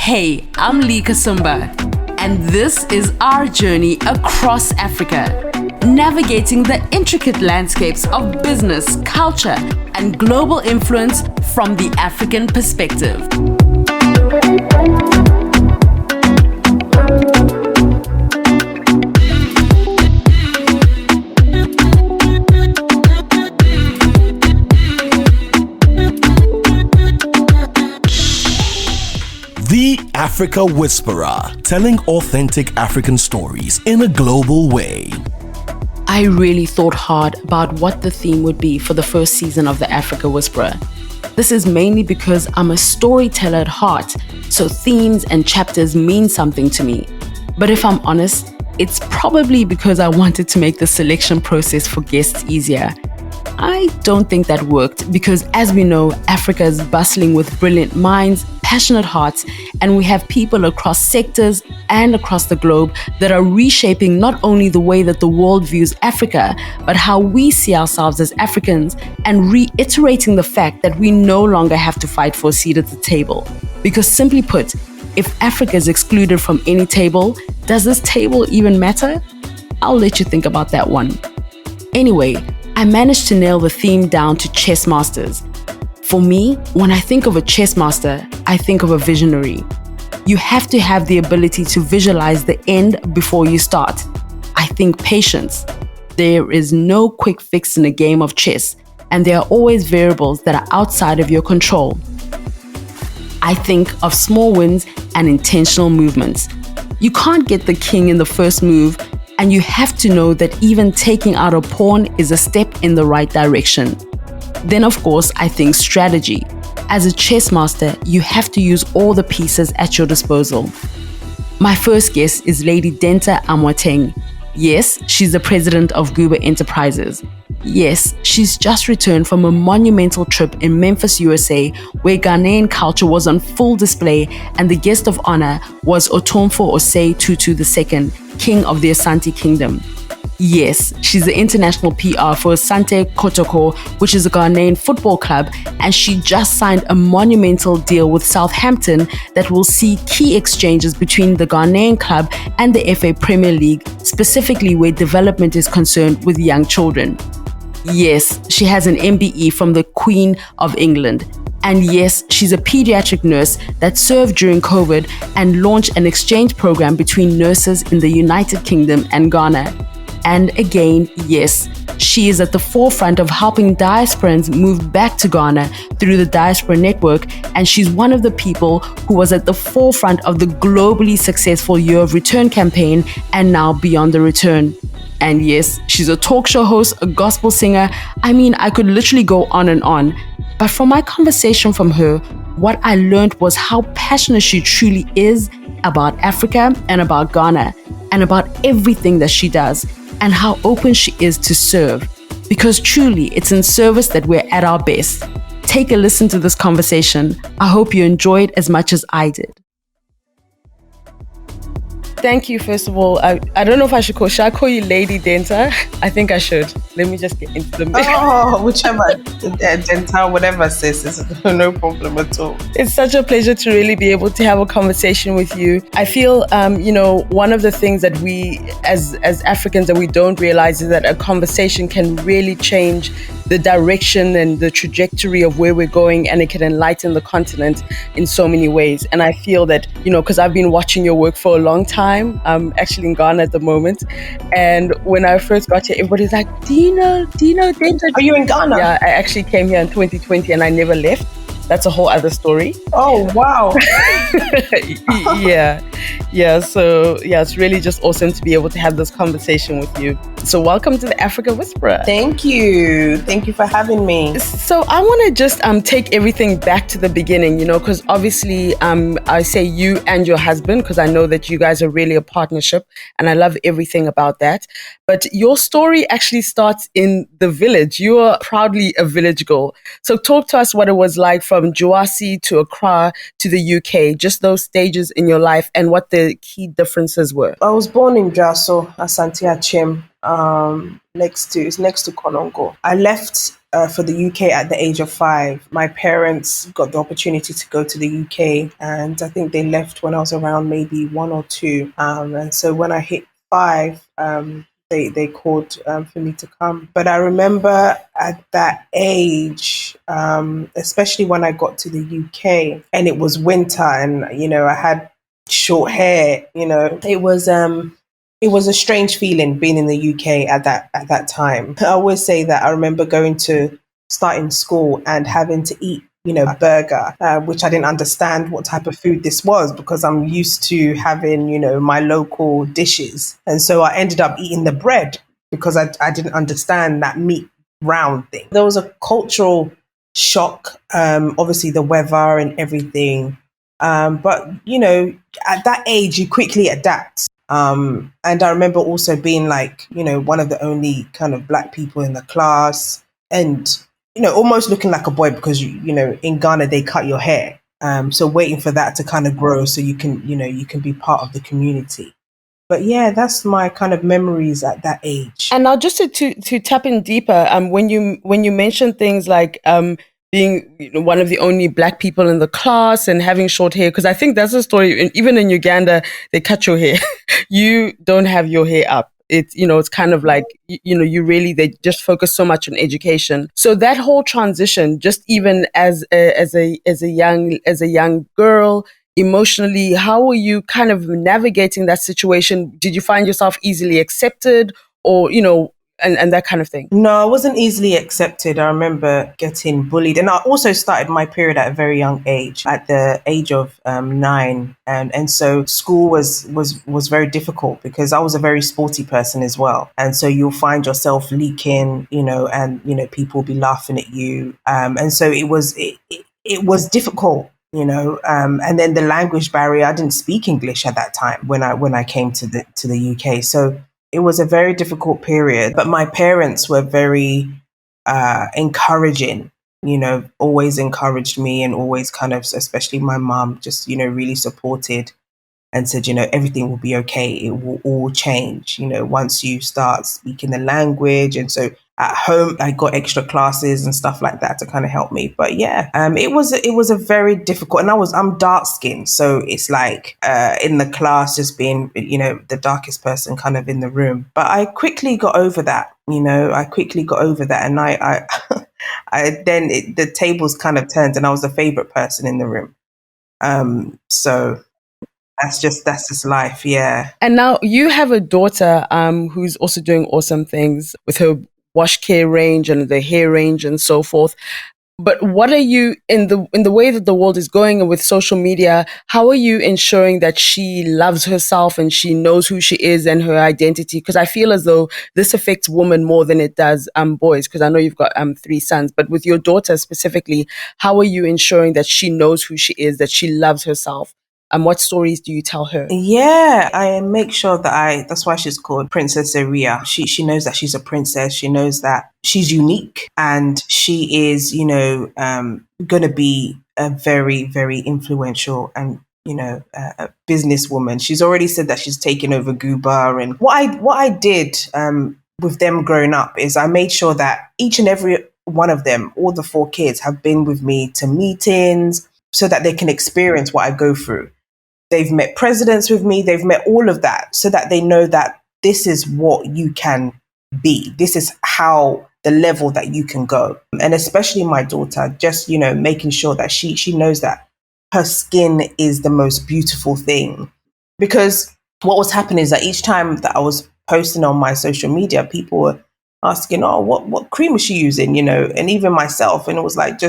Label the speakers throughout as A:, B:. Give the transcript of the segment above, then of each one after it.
A: Hey, I'm Lee Kasumba, and this is our journey across Africa, navigating the intricate landscapes of business, culture, and global influence from the African perspective.
B: The Africa Whisperer, telling authentic African stories in a global way.
A: I really thought hard about what the theme would be for the first season of the Africa Whisperer. This is mainly because I'm a storyteller at heart, so themes and chapters mean something to me. But if I'm honest, it's probably because I wanted to make the selection process for guests easier. I don't think that worked because, as we know, Africa is bustling with brilliant minds, passionate hearts, and we have people across sectors and across the globe that are reshaping not only the way that the world views Africa, but how we see ourselves as Africans, and reiterating the fact that we no longer have to fight for a seat at the table. Because simply put, if Africa is excluded from any table, does this table even matter? I'll let you think about that one. Anyway, I managed to nail the theme down to chess masters. For me, when I think of a chess master, I think of a visionary. You have to have the ability to visualize the end before you start. I think patience. There is no quick fix in a game of chess, and there are always variables that are outside of your control. I think of small wins and intentional movements. You can't get the king in the first move, and you have to know that even taking out a pawn is a step in the right direction. Then, of course, I think strategy. As a chess master, you have to use all the pieces at your disposal. My first guest is Lady Dentaa Amoateng. Yes, she's the president of GUBA Enterprises. Yes, she's just returned from a monumental trip in Memphis, USA, where Ghanaian culture was on full display, and the guest of honor was Otomfo Osei Tutu II, King of the Asante Kingdom. Yes, she's the international PR for Asante Kotoko, which is a Ghanaian football club, and she just signed a monumental deal with Southampton that will see key exchanges between the Ghanaian club and the FA Premier League, specifically where development is concerned with young children. Yes, she has an MBE from the Queen of England. And yes, she's a pediatric nurse that served during COVID and launched an exchange program between nurses in the United Kingdom and Ghana. And again, yes, she is at the forefront of helping diasporans move back to Ghana through the Diaspora Network, and she's one of the people who was at the forefront of the globally successful Year of Return campaign and now Beyond the Return. And yes, she's a talk show host, a gospel singer. I mean, I could literally go on and on. But from my conversation from her, what I learned was how passionate she truly is about Africa and about Ghana and about everything that she does, and how open she is to serve. Because truly, it's in service that we're at our best. Take a listen to this conversation. I hope you enjoyed as much as I did. Thank you, first of all. I don't know if should I call you Lady Dentaa? I think I should. Let me just get into the mix.
C: Oh, whichever, Dentaa, whatever says, it's no problem at all.
A: It's such a pleasure to really be able to have a conversation with you. I feel, one of the things that we, as Africans, that we don't realize is that a conversation can really change the direction and the trajectory of where we're going, and it can enlighten the continent in so many ways. And I feel that, because I've been watching your work for a long time. I'm actually in Ghana at the moment. And when I first got here, everybody's like, do you know Dentaa?
C: Are you in Ghana?
A: Yeah, I actually came here in 2020 and I never left. That's a whole other story.
C: Oh, wow.
A: Yeah. So, it's really just awesome to be able to have this conversation with you. So welcome to the Africa Whisperer.
C: Thank you. Thank you for having me.
A: So I want to just take everything back to the beginning, because obviously I say you and your husband, because I know that you guys are really a partnership and I love everything about that. But your story actually starts in the village. You are proudly a village girl. So talk to us what it was like from Juasi to Accra to the UK, just those stages in your life and what the key differences were.
C: I was born in Jaso, Asante Achem, next to Konongo. I left for the UK at the age of 5. My parents got the opportunity to go to the UK, and I think they left when I was around maybe 1 or 2. And so when I hit 5, they called for me to come. But I remember at that age, especially when I got to the UK and it was winter, and I had short hair. It was a strange feeling being in the UK at that time. I always say that I remember starting school and having to eat, a burger, which I didn't understand what type of food this was because I'm used to having, my local dishes. And so I ended up eating the bread because I didn't understand that meat round thing. There was a cultural shock, obviously the weather and everything. But, at that age, you quickly adapt. And I remember also being like, one of the only kind of Black people in the class and, almost looking like a boy because, in Ghana, they cut your hair. So waiting for that to kind of grow so you can be part of the community. But yeah, that's my kind of memories at that age.
A: And now just to tap in deeper, when you mention things like being one of the only Black people in the class and having short hair, because I think that's a story. Even in Uganda, they cut your hair. You don't have your hair up. It's kind of like, they just focus so much on education. So that whole transition, just even as a young girl, emotionally, how were you kind of navigating that situation? Did you find yourself easily accepted or, and that kind of thing?
C: No, I wasn't easily accepted. I remember getting bullied. And I also started my period at a very young age, at the age of 9. And so school was very difficult because I was a very sporty person as well. And so you'll find yourself leaking, and, people will be laughing at you. And so it was difficult. And then the language barrier. I didn't speak English at that time when I came to the UK. So it was a very difficult period, but my parents were very encouraging, always encouraged me and always kind of, especially my mom, just, really supported and said, everything will be okay. It will all change, once you start speaking the language. And so at home, I got extra classes and stuff like that to kind of help me. But yeah, it was a very difficult, and I'm dark skinned. So it's like in the class, just being, the darkest person kind of in the room. But I quickly got over that, And the tables kind of turned and I was the favorite person in the room. So that's just life. Yeah.
A: And now you have a daughter who's also doing awesome things with her wash care range and the hair range and so forth. But what are you, in the way that the world is going and with social media, how are you ensuring that she loves herself and she knows who she is and her identity? Because I feel as though this affects women more than it does boys, because I know you've got 3 sons. But with your daughter specifically, how are you ensuring that she knows who she is, that she loves herself? And what stories do you tell her?
C: Yeah, I make sure that that's why she's called Princess Aria. She knows that she's a princess. She knows that she's unique and she is, going to be a very, very influential and, a businesswoman. She's already said that she's taken over GUBA. And what I did with them growing up is I made sure that each and every one of them, all the 4 kids, have been with me to meetings so that they can experience what I go through. They've met presidents with me. They've met all of that so that they know that this is what you can be. This is how the level that you can go. And especially my daughter, just, making sure that she knows that her skin is the most beautiful thing. Because what was happening is that each time that I was posting on my social media, people were asking, oh, what cream is she using, and even myself. And it was like,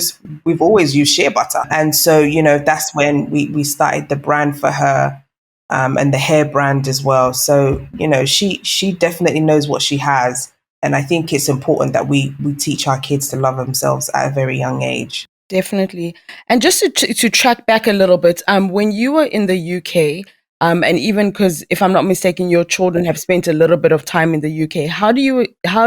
C: we've always used shea butter. And so, that's when we started the brand for her and the hair brand as well. So, she definitely knows what she has. And I think it's important that we teach our kids to love themselves at a very young age.
A: Definitely. And just to track back a little bit, when you were in the UK, and even because, if I'm not mistaken, your children have spent a little bit of time in the UK. How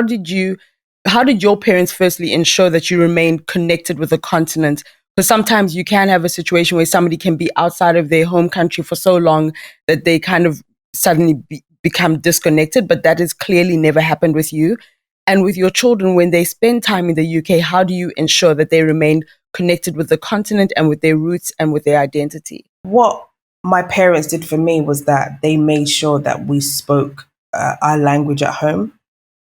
A: did your parents firstly ensure that you remain connected with the continent? Because sometimes you can have a situation where somebody can be outside of their home country for so long that they kind of suddenly become disconnected, but that has clearly never happened with you. And with your children, when they spend time in the UK, how do you ensure that they remain connected with the continent and with their roots and with their identity?
C: What my parents did for me was that they made sure that we spoke our language at home,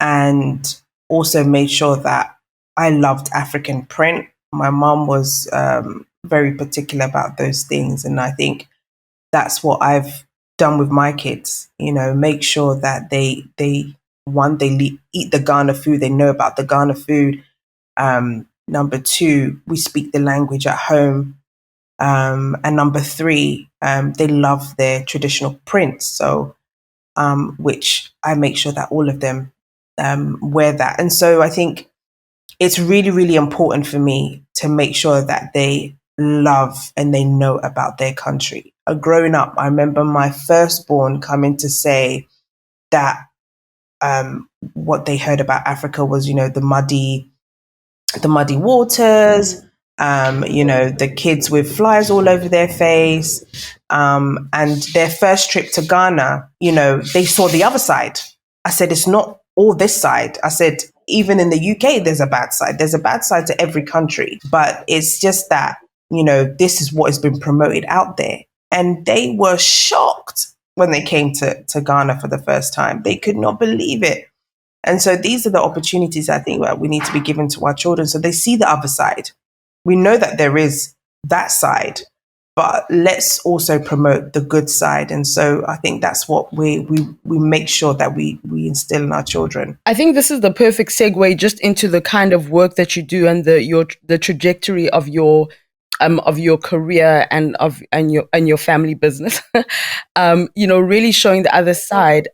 C: and also made sure that I loved African print. My mom was very particular about those things. And I think that's what I've done with my kids, make sure that they eat the Ghana food, they know about the Ghana food. Number two, we speak the language at home. And number three, they love their traditional prints. So, which I make sure that all of them wear that. And so I think it's really, really important for me to make sure that they love and they know about their country. Growing up, I remember my firstborn coming to say that what they heard about Africa was, the muddy waters, the kids with flies all over their face. And their first trip to Ghana, they saw the other side. I said, it's not all this side. I said, even in the UK, there's a bad side. There's a bad side to every country. But it's just that, this is what has been promoted out there. And they were shocked when they came to Ghana for the first time. They could not believe it. And so these are the opportunities I think that we need to be given to our children so they see the other side. We know that there is that side, but let's also promote the good side. And so I think that's what we make sure that we instill in our children.
A: I think this is the perfect segue just into the kind of work that you do and the trajectory of your career and your family business. Really showing the other side.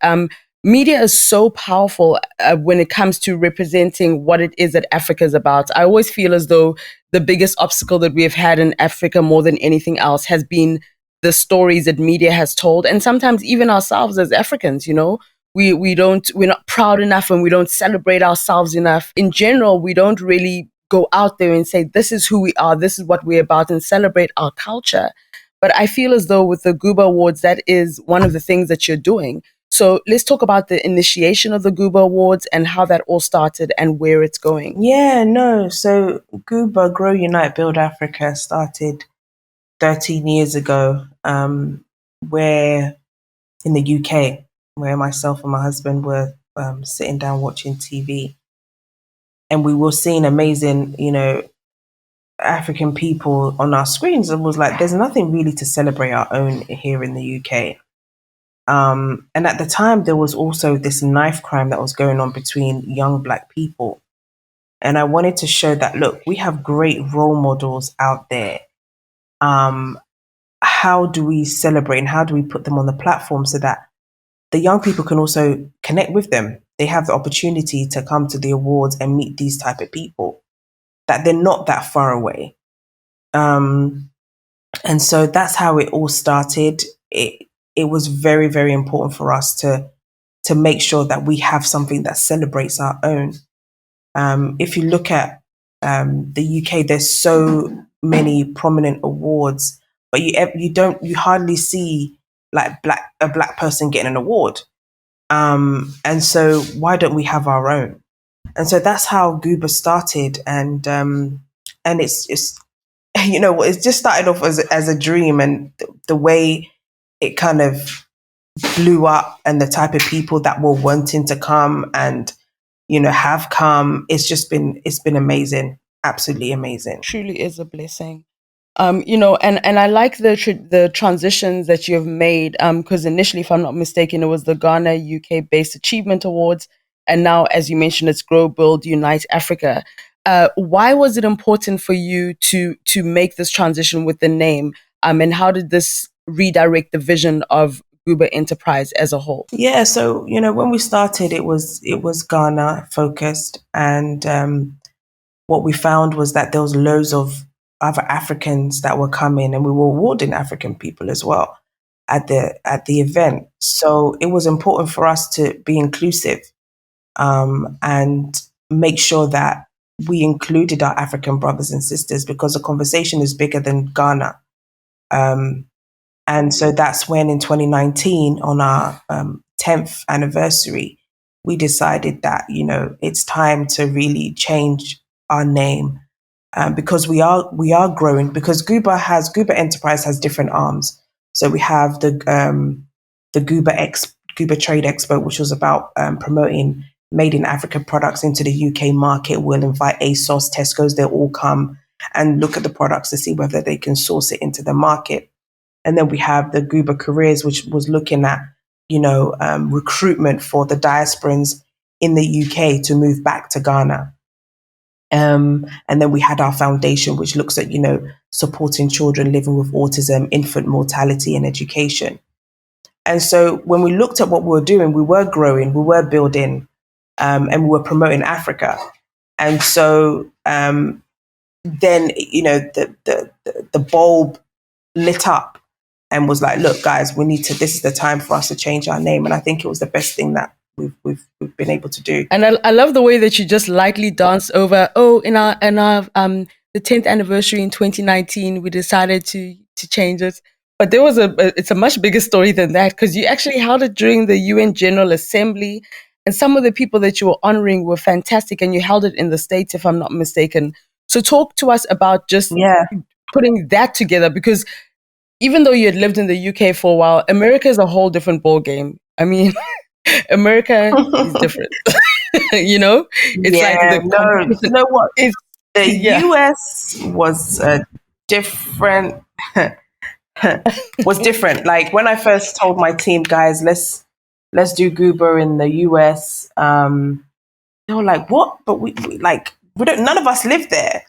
A: Media is so powerful when it comes to representing what it is that Africa is about. I always feel as though the biggest obstacle that we have had in Africa more than anything else has been the stories that media has told. And sometimes even ourselves as Africans, we're not proud enough and we don't celebrate ourselves enough. In general, we don't really go out there and say, this is who we are, this is what we're about, and celebrate our culture. But I feel as though with the GUBA Awards, that is one of the things that you're doing. So let's talk about the initiation of the GUBA Awards and how that all started and where it's going.
C: Yeah, no. So GUBA, Grow, Unite, Build Africa started 13 years ago, where in the UK, where myself and my husband were sitting down watching TV. And we were seeing amazing, African people on our screens. And was like, there's nothing really to celebrate our own here in the UK. And at the time, there was also this knife crime that was going on between young Black people. And I wanted to show that, look, we have great role models out there. How do we celebrate and how do we put them on the platform so that the young people can also connect with them? They have the opportunity to come to the awards and meet these type of people, that they're not that far away. And so that's how it all started. It was very, very important for us to make sure that we have something that celebrates our own. If you look at the UK, there's so many prominent awards, but you hardly see like a black person getting an award. And so why don't we have our own? And so that's how GUBA started, and it's just it just started off as a dream, and the way it kind of blew up and the type of people that were wanting to come and, have come, it's been amazing. Absolutely amazing.
A: Truly is a blessing. And I like the transitions that you have made, because initially, if I'm not mistaken, it was the Ghana UK Based Achievement Awards. And now, as you mentioned, it's Grow, Build, Unite Africa. Why was it important for you to make this transition with the name? And how did this redirect the vision of GUBA Enterprise as a whole?
C: Yeah, so when we started, it was Ghana focused, and what we found was that there was loads of other Africans that were coming, and we were awarding African people as well at the event. So it was important for us to be inclusive, and make sure that we included our African brothers and sisters, because the conversation is bigger than Ghana. And so that's when in 2019, on our 10th anniversary, we decided that, it's time to really change our name, because we are growing, because GUBA Enterprise has different arms. So we have the GUBA Trade Expo, which was about promoting made in Africa products into the UK market. We'll invite ASOS, Tesco's, they'll all come and look at the products to see whether they can source it into the market. And then we have the GUBA Careers, which was looking at, recruitment for the diasporans in the UK to move back to Ghana. And then we had our foundation, which looks at, supporting children living with autism, infant mortality, and education. And so when we looked at what we were doing, we were growing, we were building, and we were promoting Africa. And so then, the bulb lit up and was like, look, guys, this is the time for us to change our name. And I think it was the best thing that we've been able to do.
A: And I love the way that you just lightly danced over, in our the 10th anniversary in 2019, we decided to change it. But there was it's a much bigger story than that, because you actually held it during the UN General Assembly, and some of the people that you were honoring were fantastic, and you held it in the States, if I'm not mistaken. So talk to us about just putting that together, because even though you had lived in the UK for a while, America is a whole different ball game. I mean, America is different. It's like
C: you know what? The US was different. Was different. Like when I first told my team, guys, let's do GUBA in the US. They were like, what? But we don't. None of us live there,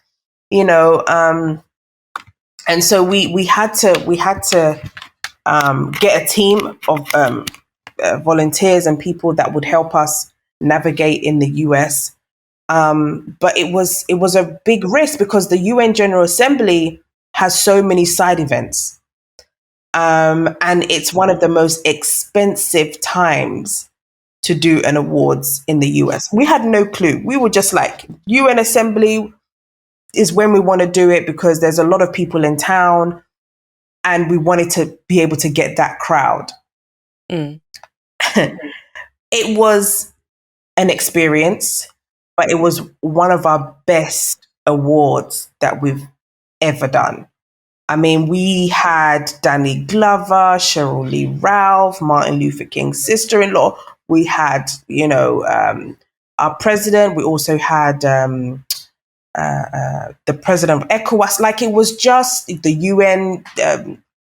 C: and so we had to get a team of volunteers and people that would help us navigate in the US. But it was a big risk, because the UN General Assembly has so many side events. And it's one of the most expensive times to do an awards in the US. We had no clue. We were just like, UN Assembly is when we want to do it, because there's a lot of people in town and we wanted to be able to get that crowd. It was an experience, but it was one of our best awards that we've ever done. I mean, we had Danny Glover, Cheryl Lee Ralph, Martin Luther King's sister-in-law. We had, our president. We also had the president of ECOWAS. Like, it was just the UN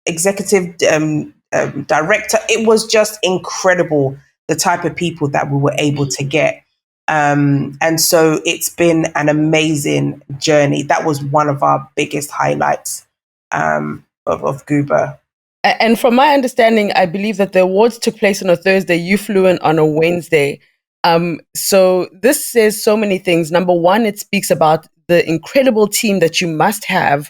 C: executive director. It was just incredible, the type of people that we were able to get. And so it's been an amazing journey. That was one of our biggest highlights of GUBA.
A: And from my understanding, I believe that the awards took place on a Thursday. You flew in on a Wednesday. So this says so many things. Number one, it speaks about the incredible team that you must have,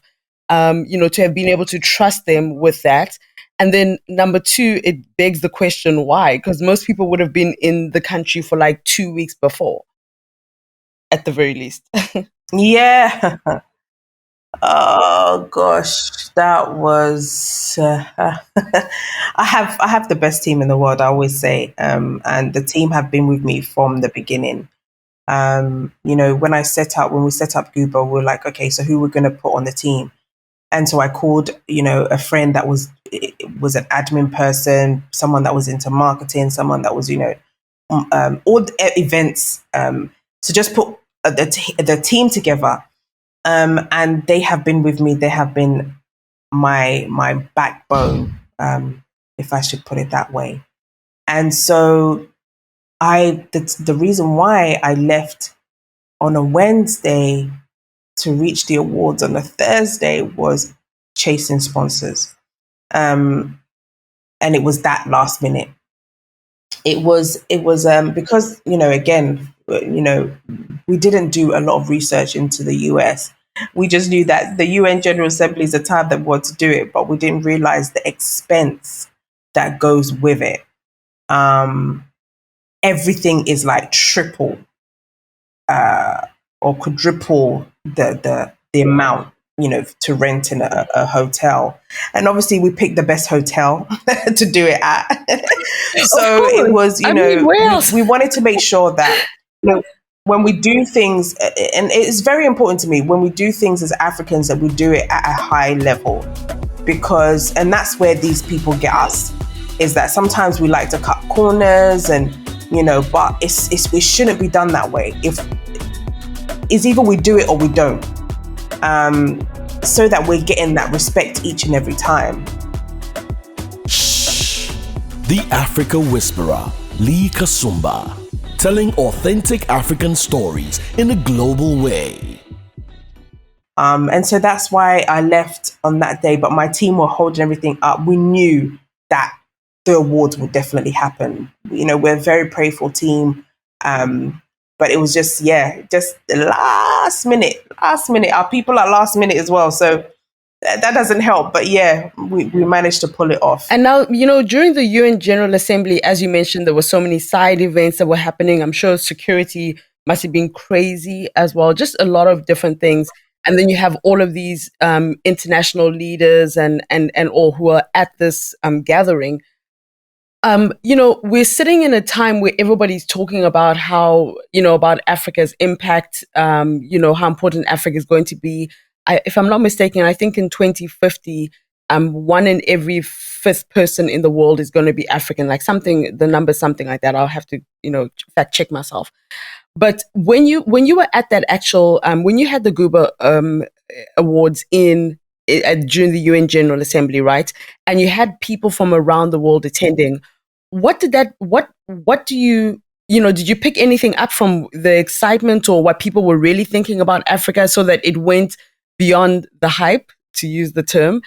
A: to have been able to trust them with that. And then number two, it begs the question, why? Because most people would have been in the country for like 2 weeks before, at the very least.
C: Yeah. Oh gosh, that was. I have the best team in the world, I always say, and the team have been with me from the beginning. When we set up GUBA, we're like, okay, so who we're going to put on the team? And so I called, a friend that was an admin person, someone that was into marketing, someone that was, all the events. So just put the team together. And they have been with me. They have been my backbone, if I should put it that way. And so the reason why I left on a Wednesday to reach the awards on a Thursday was chasing sponsors. And it was that last minute. It was because, again, we didn't do a lot of research into the US. We just knew that the UN General Assembly is the time that we want to do it, but we didn't realize the expense that goes with it. Everything is like triple or quadruple the amount to rent in a hotel. And obviously we picked the best hotel to do it at. So it was,
A: where else?
C: we wanted to make sure that, when we do things, and it's very important to me, when we do things as Africans, that we do it at a high level, and that's where these people get us, is that sometimes we like to cut corners and, but it shouldn't be done that way. It's either we do it or we don't. So that we're getting that respect each and every time.
B: The Africa Whisperer, Lee Kasumba, telling authentic African stories in a global way.
C: And so that's why I left on that day, but my team were holding everything up. We knew that the awards would definitely happen. We're a very prayerful team. But it was just the last minute. Our people are last minute as well. So that doesn't help. But we managed to pull it off.
A: And now, during the UN General Assembly, as you mentioned, there were so many side events that were happening. I'm sure security must have been crazy as well. Just a lot of different things. And then you have all of these international leaders and all who are at this gathering. We're sitting in a time where everybody's talking about how, about Africa's impact, how important Africa is going to be. If I'm not mistaken, I think in 2050, 1 in every 5th person in the world is going to be African, the number, something like that. I'll have to, fact check myself. But when you were at that actual, when you had the GUBA Awards during the UN General Assembly, right? And you had people from around the world attending. What did you did you pick anything up from the excitement or what people were really thinking about Africa so that it went beyond the hype, to use the term?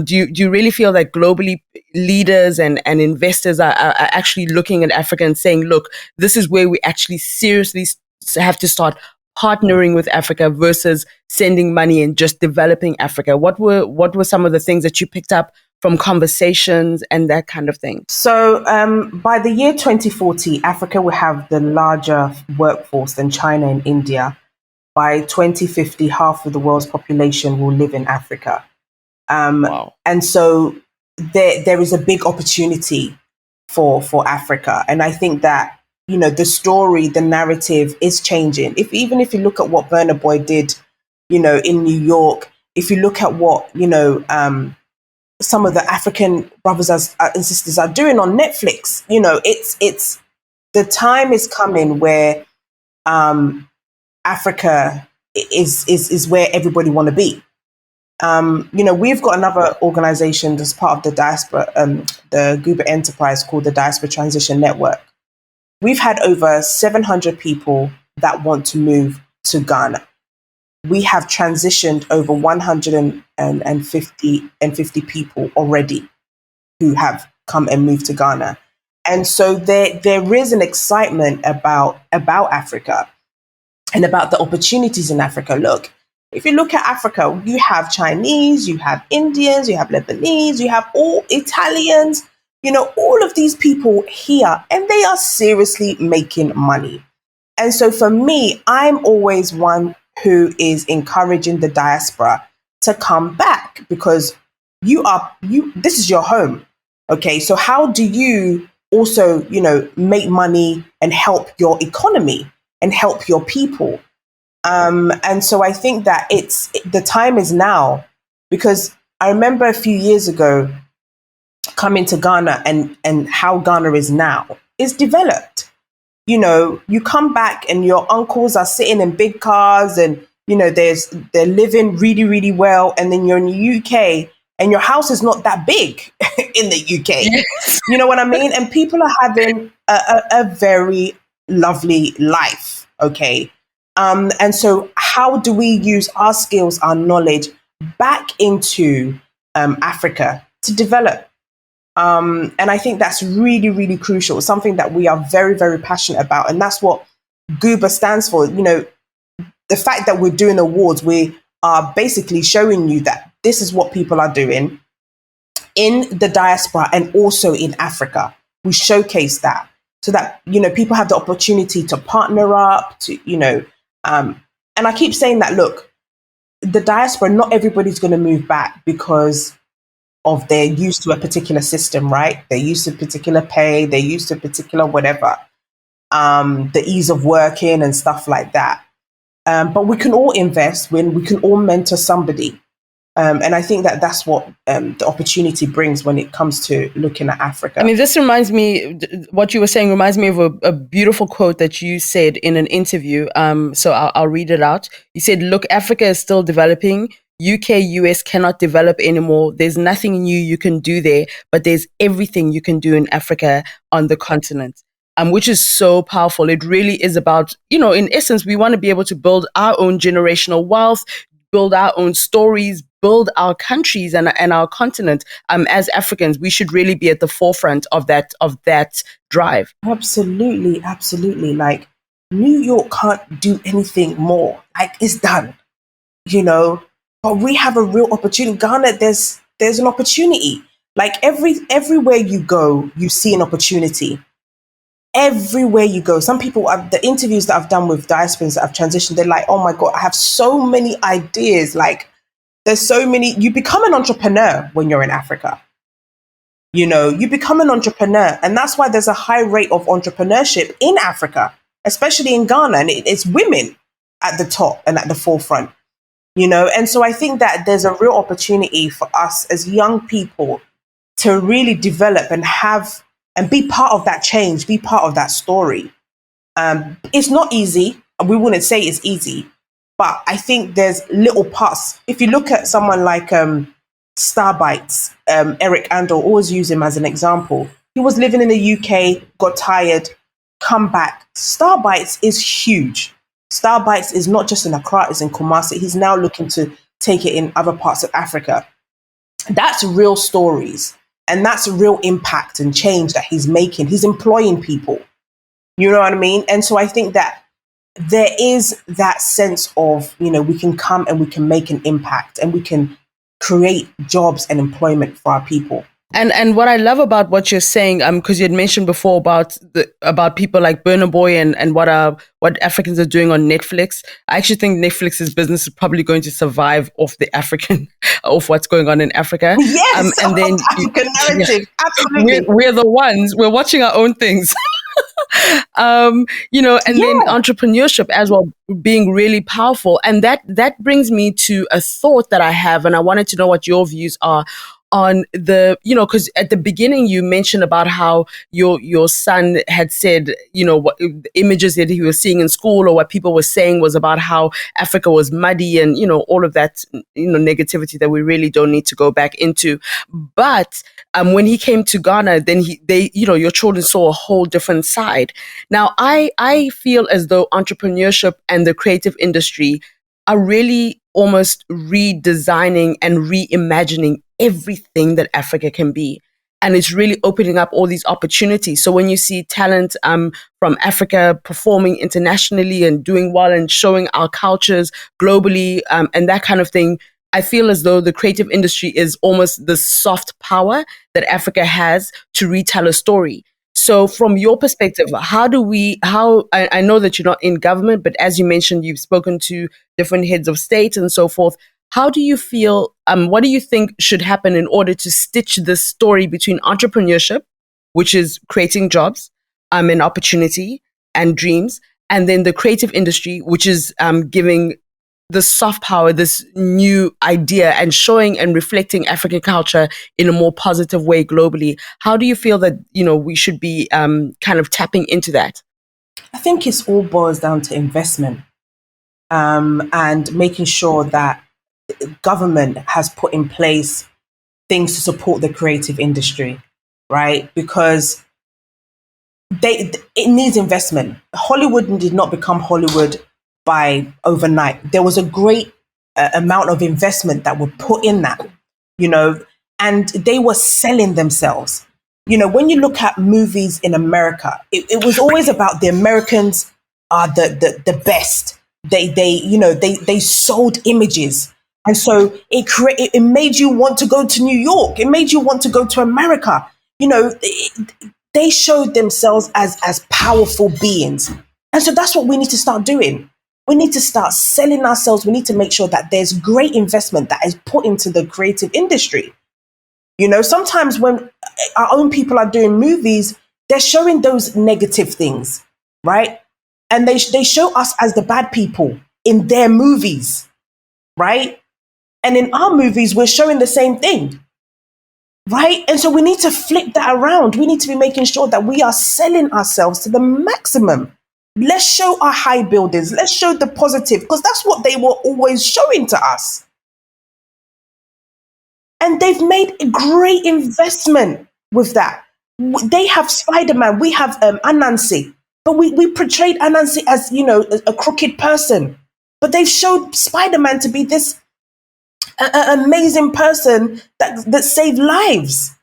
A: Do you really feel that globally leaders and investors are actually looking at Africa and saying, look, this is where we actually seriously have to start partnering with Africa versus sending money and just developing Africa? What were some of the things that you picked up from conversations and that kind of thing?
C: So by the year 2040, Africa will have the larger workforce than China and India. By 2050, half of the world's population will live in Africa.
A: Wow.
C: And so there is a big opportunity for Africa. And I think that, the story, the narrative is changing. Even if you look at what Burna Boy did, in New York, if you look at what, some of the African brothers and sisters are doing on Netflix, it's the time is coming where Africa is where everybody want to be. We've got another organization that's part of the diaspora, the GUBA enterprise, called the Diaspora Transition Network. We've had over 700 people that want to move to Ghana. We have transitioned over 150 people already who have come and moved to Ghana. And so there is an excitement about Africa and about the opportunities in Africa. Look, if you look at Africa, you have Chinese, you have Indians, you have Lebanese, you have all Italians, all of these people here, and they are seriously making money. And so for me, I'm always one who is encouraging the diaspora to come back, because this is your home. Okay, so how do you also, make money and help your economy and help your people? And so I think that the time is now, because I remember a few years ago coming to Ghana and how Ghana is now. It's developed. You come back and your uncles are sitting in big cars and, they're living really, really well. And then you're in the UK and your house is not that big in the UK. Yes. You know what I mean? And people are having a very lovely life. Okay. And so how do we use our skills, our knowledge back into Africa to develop? And I think that's really, really crucial, something that we are very, very passionate about. And that's what GUBA stands for. The fact that we're doing awards, we are basically showing you that this is what people are doing in the diaspora and also in Africa. We showcase that so that, people have the opportunity to partner up, to, and I keep saying that, look, the diaspora, not everybody's going to move back because of they're used to a particular system, right? They're used to particular pay, they're used to particular whatever, the ease of working and stuff like that. But we can all invest when we can all mentor somebody. And I think that that's what the opportunity brings when it comes to looking at Africa.
A: I mean, this reminds me, what you were saying reminds me of a beautiful quote that you said in an interview. So I'll read it out. You said, "Look, Africa is still developing. UK, US cannot develop anymore. There's nothing new you can do there, but there's everything you can do in Africa on the continent." Which is so powerful. It really is about, in essence, we want to be able to build our own generational wealth, build our own stories, build our countries and our continent. As Africans, we should really be at the forefront of that drive.
C: Absolutely, absolutely. Like, New York can't do anything more. Like, it's done, But we have a real opportunity. Ghana, there's an opportunity. Like, everywhere you go, you see an opportunity. Everywhere you go. Some people, the interviews that I've done with diasporans that have transitioned, they're like, oh my God, I have so many ideas. Like, there's so many. You become an entrepreneur when you're in Africa. You become an entrepreneur. And that's why there's a high rate of entrepreneurship in Africa, especially in Ghana. And it's women at the top and at the forefront, And so I think that there's a real opportunity for us as young people to really develop and be part of that change, be part of that story. It's not easy. We wouldn't say it's easy, but I think there's little parts. If you look at someone like Starbites, Eric Andor, always use him as an example. He was living in the UK, got tired, come back. Starbites is huge. Starbites is not just in Accra, it's in Kumasi. He's now looking to take it in other parts of Africa. That's real stories. And that's a real impact and change that he's making. He's employing people. You know what I mean? And so I think that there is that sense of, we can come and we can make an impact and we can create jobs and employment for our people.
A: And what I love about what you're saying, because you had mentioned before about people like Burna Boy and what Africans are doing on Netflix. I actually think Netflix's business is probably going to survive off off what's going on in Africa.
C: Yes,
A: and then
C: African narrative. Absolutely,
A: we're the ones. We're watching our own things. Then entrepreneurship as well being really powerful, and that brings me to a thought that I have, and I wanted to know what your views are on because at the beginning you mentioned about how your son had said, what images that he was seeing in school or what people were saying was about how Africa was muddy and, all of that, negativity that we really don't need to go back into. But when he came to Ghana, then your children saw a whole different side. Now, I feel as though entrepreneurship and the creative industry are really almost redesigning and reimagining everything that Africa can be. And it's really opening up all these opportunities. So when you see talent from Africa performing internationally and doing well and showing our cultures globally and that kind of thing, I feel as though the creative industry is almost the soft power that Africa has to retell a story. So from your perspective, I know that you're not in government, but as you mentioned, you've spoken to different heads of state and so forth. How do you feel, what do you think should happen in order to stitch this story between entrepreneurship, which is creating jobs and opportunity and dreams, and then the creative industry, which is giving the soft power, this new idea and showing and reflecting African culture in a more positive way globally? How do you feel that, we should be kind of tapping into that?
C: I think it all boils down to investment and making sure that government has put in place things to support the creative industry, right? Because it needs investment. Hollywood did not become Hollywood by overnight. There was a great amount of investment that were put in that, and they were selling themselves. When you look at movies in America, it was always about the Americans are the best. They sold images. And so it made you want to go to New York. It made you want to go to America. They showed themselves as powerful beings. And so that's what we need to start doing. We need to start selling ourselves. We need to make sure that there's great investment that is put into the creative industry. You know, sometimes when our own people are doing movies, they're showing those negative things, right? And they show us as the bad people in their movies, right? And in our movies, we're showing the same thing, right? And so we need to flip that around. We need to be making sure that we are selling ourselves to the maximum. Let's show our high buildings. Let's show the positive, because that's what they were always showing to us. And they've made a great investment with that. They have Spider-Man. We have Anansi. But we portrayed Anansi as, you know, a crooked person. But they've showed Spider-Man to be this amazing person that saved lives,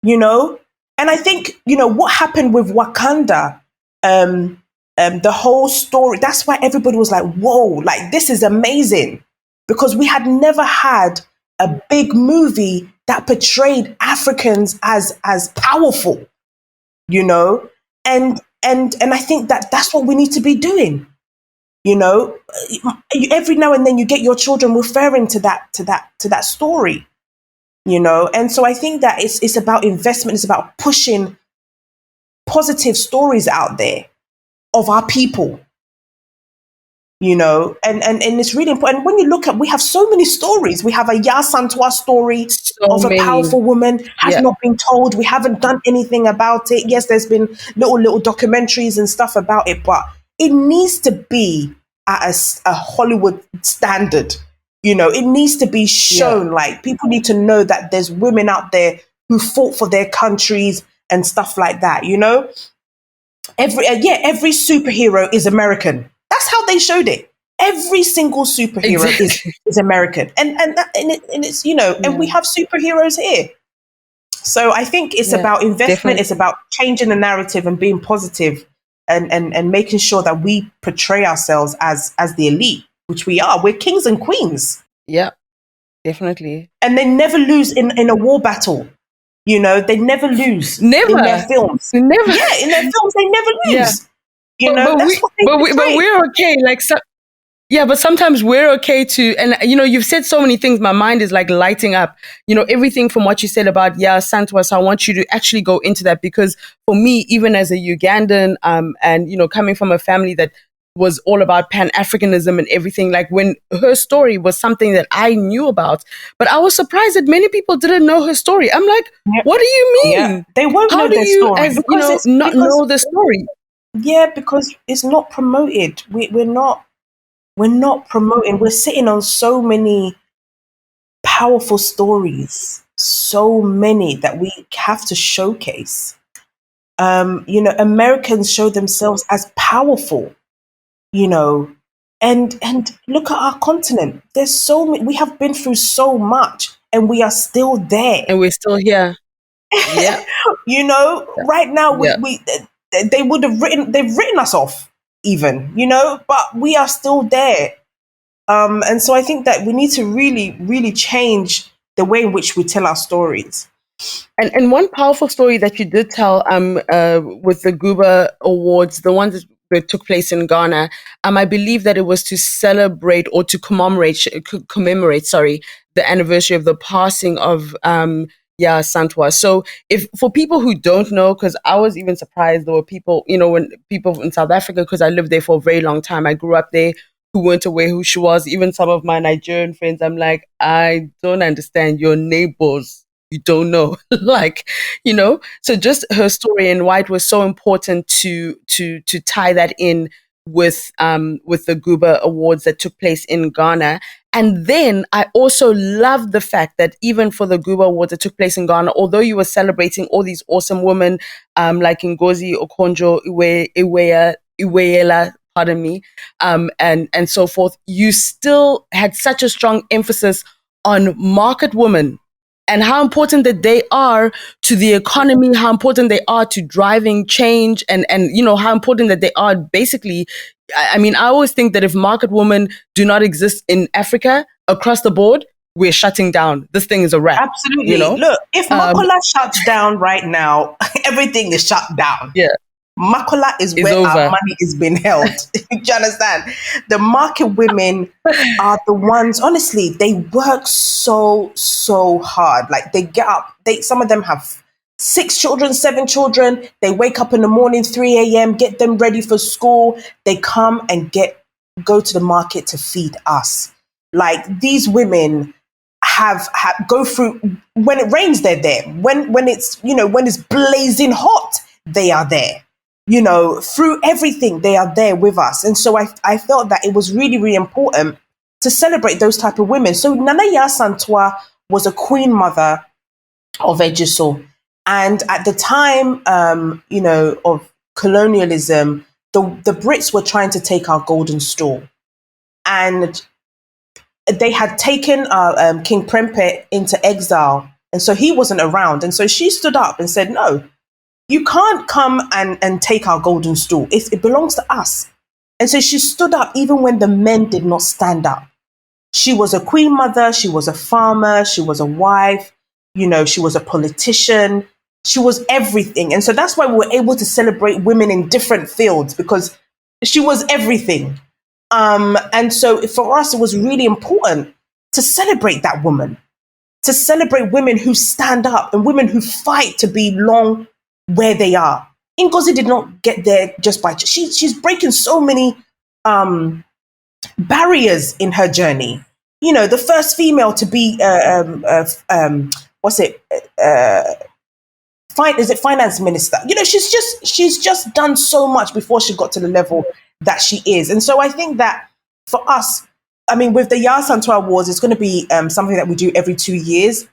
C: you know? And I think, you know, what happened with Wakanda, the whole story, that's why everybody was like, whoa, like, this is amazing. Because we had never had a big movie that portrayed Africans as powerful, you know? And I think that's what we need to be doing. You know, every now and then you get your children referring to that story, you know. And so I think that it's about investment. It's about pushing positive stories out there of our people, you know, and it's really important. When you look at, we have so many stories. We have a Ya Santua story of a powerful woman has not been told. We haven't done anything about it. Yes, there's been little documentaries and stuff about it, but it needs to be at a Hollywood standard. You know, it needs to be shown. Like, people need to know that there's women out there who fought for their countries and stuff like that, you know? Every superhero is American. That's how they showed it. Every single superhero is American. And it's, you know, and we have superheroes here. So I think it's about investment. Definitely. It's about changing the narrative and being positive. And making sure that we portray ourselves as the elite, which we are. We're kings and queens.
A: Yeah, definitely.
C: And they never lose in a war battle. You know, they never lose.
A: Never.
C: In their films.
A: Never.
C: Yeah, in their films, they never lose. Yeah. You know, that's what they portray.
A: But we're okay. Like, yeah, but sometimes we're okay to, and you know, you've said so many things. My mind is like lighting up. You know, everything from what you said about Santos. I want you to actually go into that, because for me, even as a Ugandan, and you know, coming from a family that was all about Pan-Africanism and everything, like, when her story was something that I knew about, but I was surprised that many people didn't know her story. I'm like, what do you mean?
C: Yeah. They won't know their story.
A: As, you know, not know the story?
C: Yeah, because it's not promoted. We're not promoting. We're sitting on so many powerful stories, so many that we have to showcase. You know, Americans show themselves as powerful, you know, and look at our continent. There's so many, we have been through so much, and we are still there.
A: And we're still here. Yeah.
C: You know, right now, they've written us off even, you know, but we are still there. And so I think that we need to really, really change the way in which we tell our stories.
A: And one powerful story that you did tell with the GUBA Awards, the ones that took place in Ghana, I believe that it was to celebrate or to commemorate, the anniversary of the passing of Santua. So if for people who don't know, because I was even surprised, there were people, you know, when people in South Africa, because I lived there for a very long time, I grew up there, who weren't aware who she was. Even some of my Nigerian friends, I'm like, I don't understand, your neighbors, you don't know. Like, you know, so just her story and why it was so important to tie that in with the GUBA Awards that took place in Ghana. And then I also love the fact that even for the GUBA Awards that took place in Ghana, although you were celebrating all these awesome women, like Ngozi Iweala, pardon me, and so forth, you still had such a strong emphasis on market women and how important that they are to the economy, how important they are to driving change, and you know, how important that they are basically. I mean, I always think that if market women do not exist in Africa across the board, we're shutting down. This thing is a wrap.
C: Absolutely.
A: You know?
C: Look, if Makola shuts down right now, everything is shut down.
A: Yeah.
C: Makola is
A: Is
C: where our
A: over.
C: money is being held. Do you understand? The market women are the ones, honestly, they work so hard. Like they get up, some of them have 6 children, 7 children. They wake up in the morning, 3 a.m., get them ready for school. They come and go to the market to feed us. Like these women have go through, when it rains, they're there. When it's, when it's blazing hot, they are there. Through everything, they are there with us. And so I felt that it was really, really important to celebrate those type of women. So Nana Ya Santua was a queen mother of Ejiso. And at the time, of colonialism, the Brits were trying to take our golden stool. And they had taken King Prempeh into exile. And so he wasn't around. And so she stood up and said, no, you can't come and take our golden stool. It belongs to us. And so she stood up even when the men did not stand up. She was a queen mother. She was a farmer. She was a wife. She was a politician. She was everything. And so that's why we were able to celebrate women in different fields, because she was everything. And so for us, it was really important to celebrate that woman, to celebrate women who stand up and women who fight to belong where they are. Ngozi did not get there just by she's breaking so many barriers in her journey. The first female to be finance minister. She's just done so much before she got to the level that she is. And so I think that for us, with the Ya Santua Awards, it's going to be something that we do every 2 years.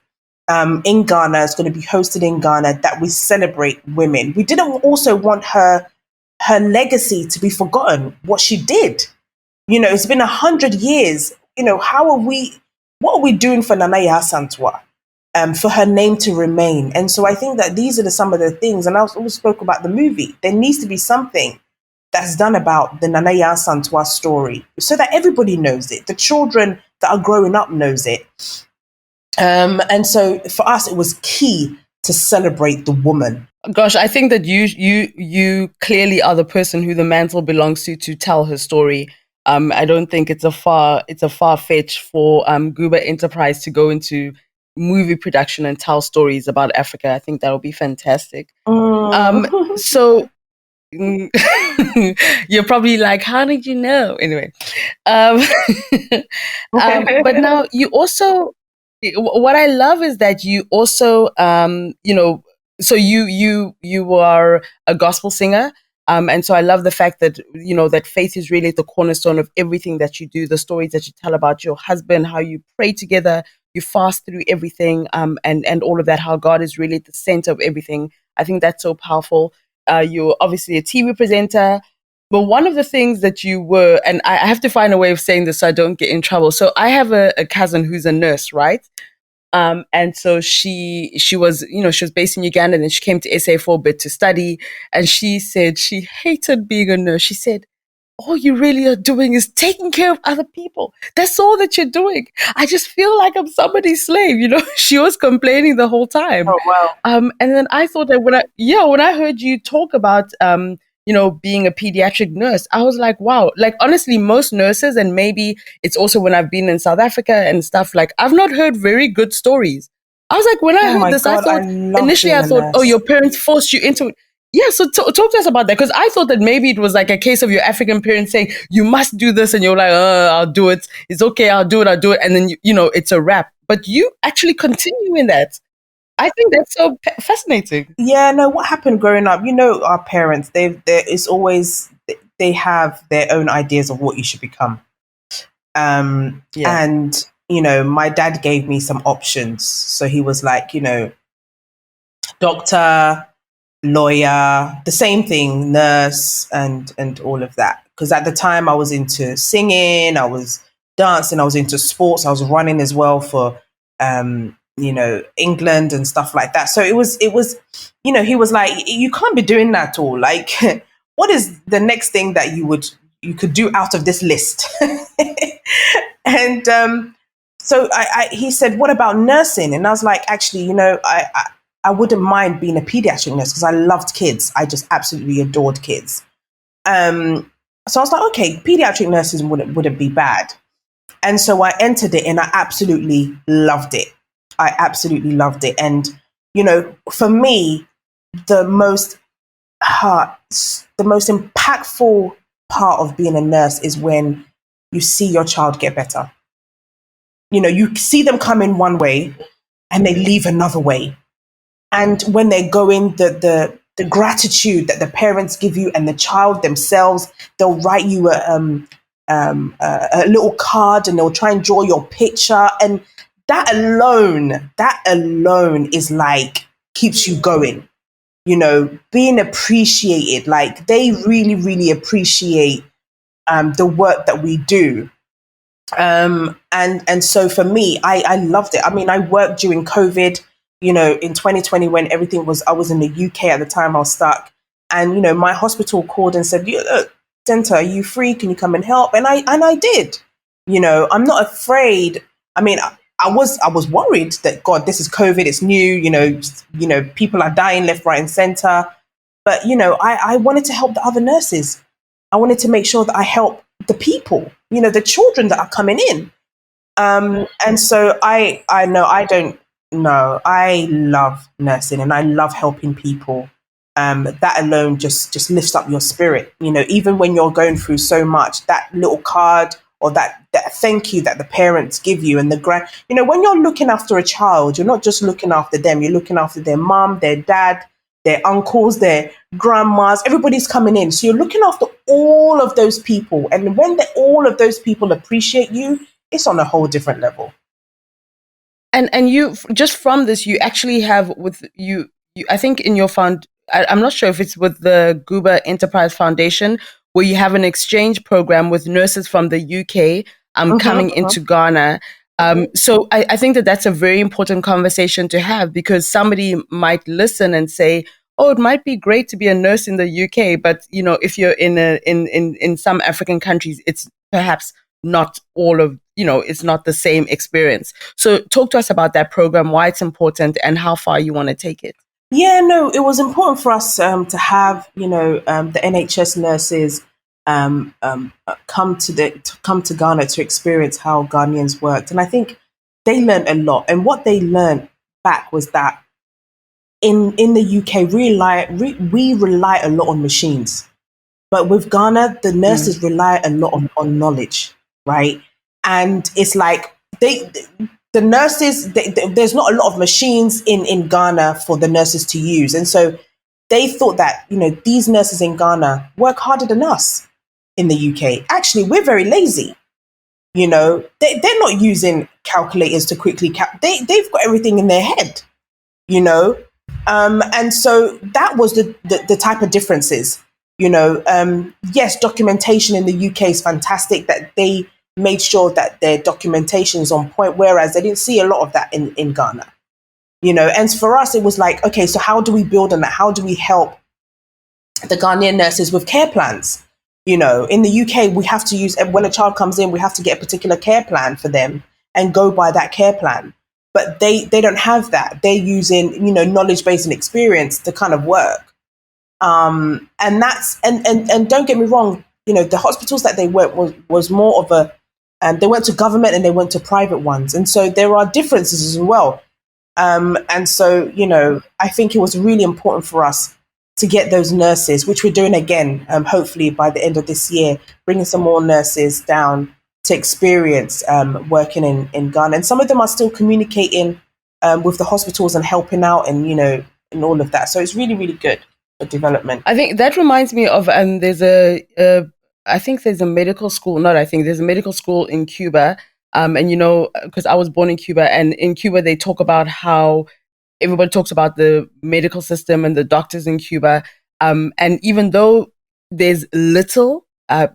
C: In Ghana, it's going to be hosted in Ghana, that we celebrate women. We didn't also want her legacy to be forgotten, what she did. It's been 100 years. What are we doing for Nana Ya Santua? For her name to remain. And so I think that these are some of the things, and I also spoke about the movie. There needs to be something that's done about the Nana Ya Santua story so that everybody knows it. The children that are growing up knows it. And so for us, it was key to celebrate the woman.
A: Gosh, I think that you clearly are the person who the mantle belongs to tell her story. I don't think it's a far fetch for GUBA Enterprise to go into movie production and tell stories about Africa. I think that would be fantastic. So you're probably like, how did you know? Anyway, but now you also, what I love is that you also, so you are a gospel singer. And so I love the fact that, that faith is really the cornerstone of everything that you do, the stories that you tell about your husband, how you pray together, you fast through everything, and all of that, how God is really at the center of everything. I think that's so powerful. You're obviously a TV presenter, but one of the things that you were, and I have to find a way of saying this so I don't get in trouble. So I have a cousin who's a nurse, right? And so she was, she was based in Uganda, and then she came to SA for a bit to study. And she said she hated being a nurse. She said, all you really are doing is taking care of other people. That's all that you're doing. I just feel like I'm somebody's slave. She was complaining the whole time.
C: Oh, wow.
A: And then I thought that when I heard you talk about, being a pediatric nurse, I was like, wow, like honestly, most nurses, and maybe it's also when I've been in South Africa and stuff, like I've not heard very good stories. I was like, when I heard this,
C: God,
A: I thought, oh, your parents forced you into it. Yeah, so talk to us about that, because I thought that maybe it was like a case of your African parents saying, you must do this, and you're like, I'll do it. It's okay, I'll do it. And then, it's a wrap. But you actually continue in that. I think that's so fascinating.
C: Yeah, no, what happened growing up, our parents, they have their own ideas of what you should become. And, my dad gave me some options. So he was like, doctor, lawyer, the same thing, nurse, and all of that. Because at the time I was into singing, I was dancing, I was into sports, I was running as well for England and stuff like that. So it was he was like, you can't be doing that all. Like, what is the next thing that you could do out of this list? And so he said, what about nursing? And I was like, actually, I wouldn't mind being a pediatric nurse because I loved kids. I just absolutely adored kids. So I was like, okay, pediatric nurses wouldn't be bad. And so I entered it and I absolutely loved it. I absolutely loved it. And, you know, for me, the most impactful part of being a nurse is when you see your child get better. You know, you see them come in one way and they leave another way. And when they're going, the gratitude that the parents give you and the child themselves, they'll write you a little card and they'll try and draw your picture. And that alone is like, keeps you going, you know, being appreciated. Like they really, really appreciate the work that we do. And so for me, I loved it. I mean, I worked during COVID, you know, in 2020 when everything was, I was in the UK at the time, I was stuck. And, you know, my hospital called and said, look, Dentaa, are you free? Can you come and help? And I did. You know, I'm not afraid. I mean, I was worried that, God, this is COVID, it's new, you know, people are dying left, right, and center. But, you know, I wanted to help the other nurses. I wanted to make sure that I help the people, you know, the children that are coming in. And so I love nursing and I love helping people. That alone just lifts up your spirit. You know, even when you're going through so much, that little card or that thank you that the parents give you and you know, when you're looking after a child, you're not just looking after them, you're looking after their mom, their dad, their uncles, their grandmas, everybody's coming in. So you're looking after all of those people. And when all of those people appreciate you, it's on a whole different level.
A: And you, just from this, you actually have with you I think in your I'm not sure if it's with the GUBA Enterprise Foundation, where you have an exchange program with nurses from the UK coming into Ghana. So I think that's a very important conversation to have, because somebody might listen and say, oh, it might be great to be a nurse in the UK, but you know, if you're in some African countries, it's perhaps not all of, you know, it's not the same experience. So talk to us about that program, why it's important and how far you want to take it.
C: Yeah, no, it was important for us to have, you know, the NHS nurses come to Ghana to experience how Ghanaians worked. And I think they learned a lot. And what they learned back was that in the UK, we rely a lot on machines. But with Ghana, the nurses rely a lot on knowledge, right? And it's like the nurses, there's not a lot of machines in Ghana for the nurses to use. And so they thought that, you know, these nurses in Ghana work harder than us in the UK. Actually, we're very lazy. You know, they're not using calculators to quickly they've got everything in their head, you know. And so that was the type of differences, you know. Yes, documentation in the UK is fantastic, that they made sure that their documentation is on point, whereas they didn't see a lot of that in Ghana, you know. And for us, it was like, okay, so how do we build on that? How do we help the Ghanaian nurses with care plans? You know, in the UK, we have to use, when a child comes in, we have to get a particular care plan for them and go by that care plan. But they don't have that. They're using, you know, knowledge base and experience to kind of work. And that's, and don't get me wrong, you know, the hospitals that they worked was more of a, they went to government and they went to private ones. And so there are differences as well. And so, you know, I think it was really important for us to get those nurses, which we're doing again, hopefully by the end of this year, bringing some more nurses down to experience working in Ghana. And some of them are still communicating with the hospitals and helping out and, you know, and all of that. So it's really, really good for development.
A: I think that reminds me of, there's a medical school, there's a medical school in Cuba. And, you know, because I was born in Cuba, and in Cuba, they talk about how everybody talks about the medical system and the doctors in Cuba. And even though there's little,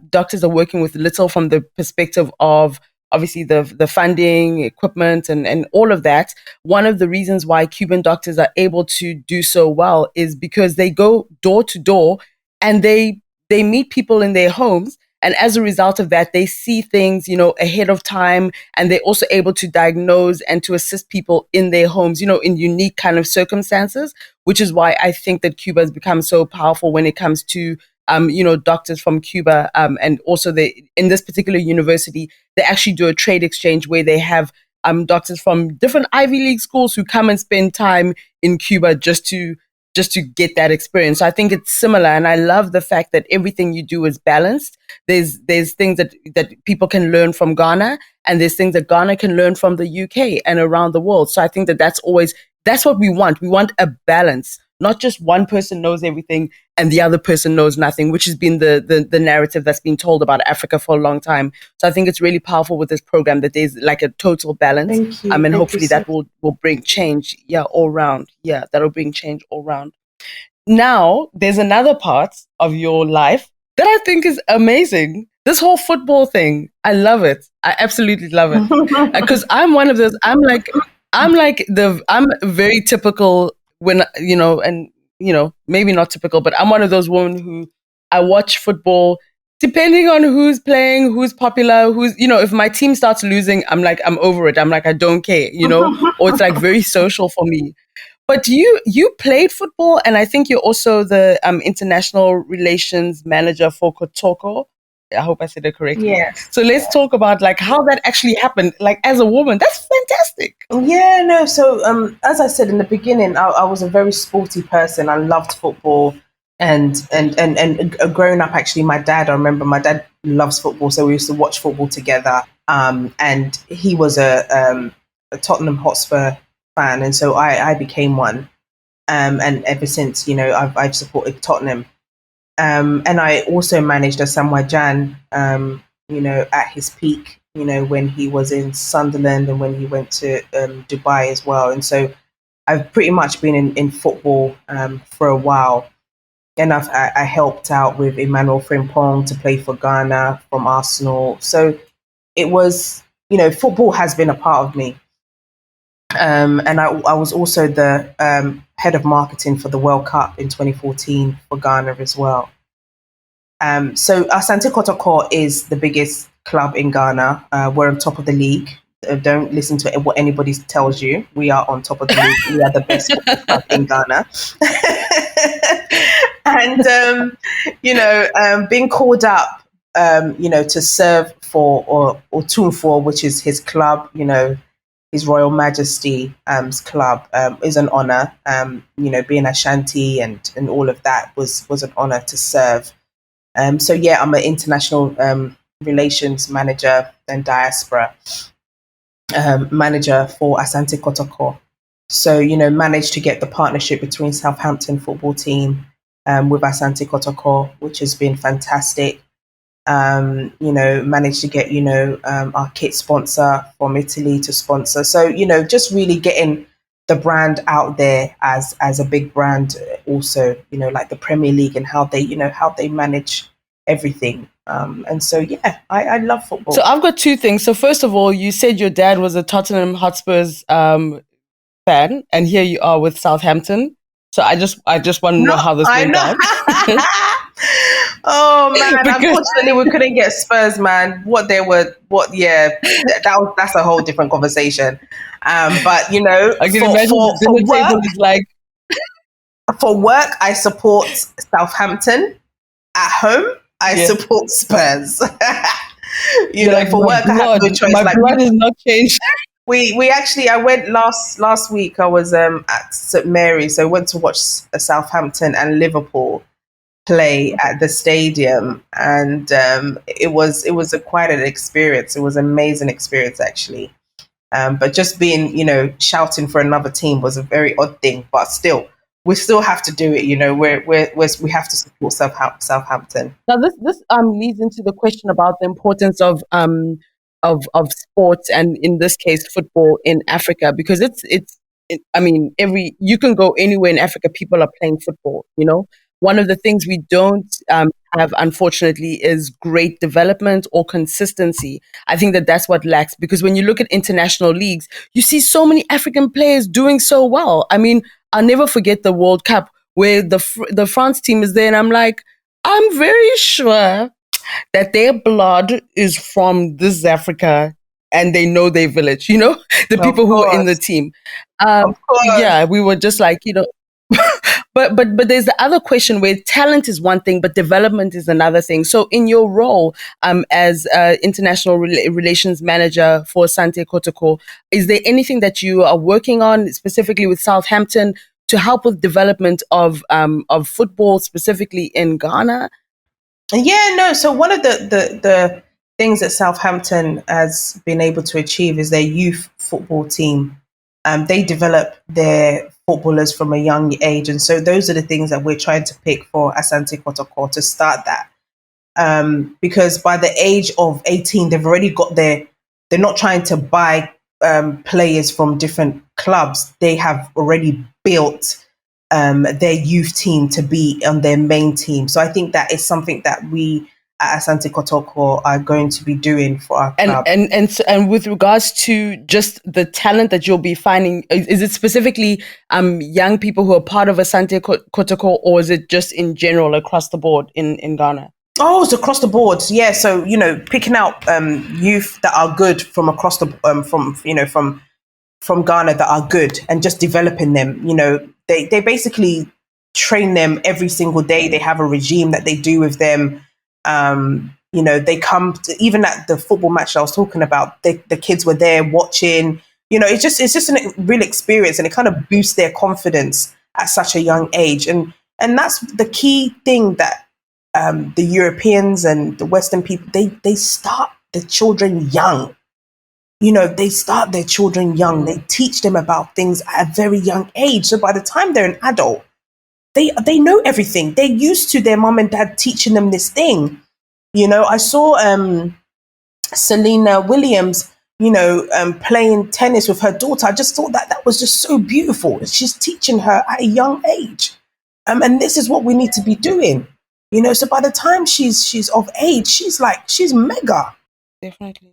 A: doctors are working with little from the perspective of obviously the funding, equipment, and all of that. One of the reasons why Cuban doctors are able to do so well is because they go door to door and they meet people in their homes And as a result of that, they see things, ahead of time, and they're also able to diagnose and to assist people in their homes, in unique kind of circumstances, which is why I think that Cuba has become so powerful when it comes to doctors from Cuba, and also in this particular university, they actually do a trade exchange where they have doctors from different Ivy League schools who come and spend time in Cuba just to get that experience. So I think it's similar, and I love the fact that everything you do is balanced. There's things that people can learn from Ghana, and there's things that Ghana can learn from the UK and around the world. So I think that's what we want. We want a balance. Not just one person knows everything and the other person knows nothing, which has been the narrative that's been told about Africa for a long time. So I think it's really powerful with this program that there's like a total balance.
C: Thank you.
A: And
C: Thank
A: hopefully
C: you so
A: that will bring change, all round. Yeah, that'll bring change all round. Now, there's another part of your life that I think is amazing. This whole football thing, I love it. I absolutely love it. Because I'm one of those, I'm very typical when, maybe not typical, but I'm one of those women who I watch football depending on who's playing, who's popular, if my team starts losing, I'm over it. I'm like, I don't care, or it's like very social for me. But you played football, and I think you're also the international relations manager for Kotoko. I hope I said it correctly.
C: Yes.
A: So let's talk about like how that actually happened. Like as a woman, that's fantastic.
C: Yeah, no. So as I said in the beginning, I was a very sporty person. I loved football, and growing up, actually, I remember my dad loves football, so we used to watch football together. And he was a Tottenham Hotspur fan, and so I became one. And ever since, I've supported Tottenham. And I also managed Asamoah Gyan, at his peak, when he was in Sunderland and when he went to Dubai as well. And so I've pretty much been in football for a while. And I helped out with Emmanuel Frimpong to play for Ghana from Arsenal. So it was, football has been a part of me. And I was also the head of marketing for the World Cup in 2014 for Ghana as well. So Asante Kotoko is the biggest club in Ghana. We're on top of the league. Don't listen to what anybody tells you. We are on top of the league. We are the best club in Ghana. And, being called up, to serve for or tune for, which is his club, His Royal Majesty's club, is an honor. Being Ashanti and all of that was an honor to serve. So yeah, I'm an international relations manager and diaspora manager for Asante Kotoko. So, managed to get the partnership between Southampton football team with Asante Kotoko, which has been fantastic. Managed to get, our kit sponsor from Italy to sponsor. So, just really getting the brand out there as a big brand also, like the Premier League and how they manage everything. And so, yeah, I love football.
A: So I've got two things. So first of all, you said your dad was a Tottenham Hotspurs fan, and here you are with Southampton. So I just want to know how this went down.
C: Oh man, unfortunately we couldn't get Spurs, man. That's a whole different conversation. But I
A: can imagine
C: for
A: the table is like
C: for work, I support Southampton. At home, I support Spurs. For work, I have no choice.
A: My blood is not changed.
C: We actually, I went last week. I was at St Mary's, so I went to watch Southampton and Liverpool play at the stadium, and it was quite an experience. It was an amazing experience actually. But just being shouting for another team was a very odd thing. But still, we still have to do it. We have to support Southampton.
A: Now this leads into the question about the importance of sports, and in this case football in Africa, because you can go anywhere in Africa, people are playing football. One of the things we don't have, unfortunately, is great development or consistency. I think that's what lacks, because when you look at international leagues, you see so many African players doing so well. I mean, I'll never forget the World Cup where the France team is there, and I'm like, I'm very sure that their blood is from this Africa and they know their village, the
C: Of
A: people who were in the
C: course.
A: team.
C: Of course.
A: Yeah, we were just like, but there's the other question where talent is one thing, but development is another thing. So in your role as international relations manager for Asante Kotoko, is there anything that you are working on specifically with Southampton to help with development of football specifically in Ghana?
C: Yeah, no. So one of the things that Southampton has been able to achieve is their youth football team. They develop their footballers from a young age, and so those are the things that we're trying to pick for Asante Kotoko to start that. Because by the age of 18, they've already got they're not trying to buy players from different clubs. They have already built their youth team to be on their main team. So I think that is something that we at Asante Kotoko are going to be doing for our club.
A: And with regards to just the talent that you'll be finding, is it specifically young people who are part of Asante Kotoko, or is it just in general across the board in Ghana?
C: Oh, it's across the board. Yeah. So, picking out youth that are good from across the from Ghana that are good and just developing them. They basically train them every single day. They have a regime that they do with them. They come to, even at the football match that I was talking about, the kids were there watching. It's just a real experience, and it kind of boosts their confidence at such a young age. And that's the key thing that the Europeans and the Western people, they start the children young. They start their children young. They teach them about things at a very young age. So by the time they're an adult, they know everything. They're used to their mom and dad teaching them this thing. I saw Serena Williams, playing tennis with her daughter. I just thought that was just so beautiful. She's teaching her at a young age. And this is what we need to be doing. So by the time she's of age, she's mega.
A: Definitely.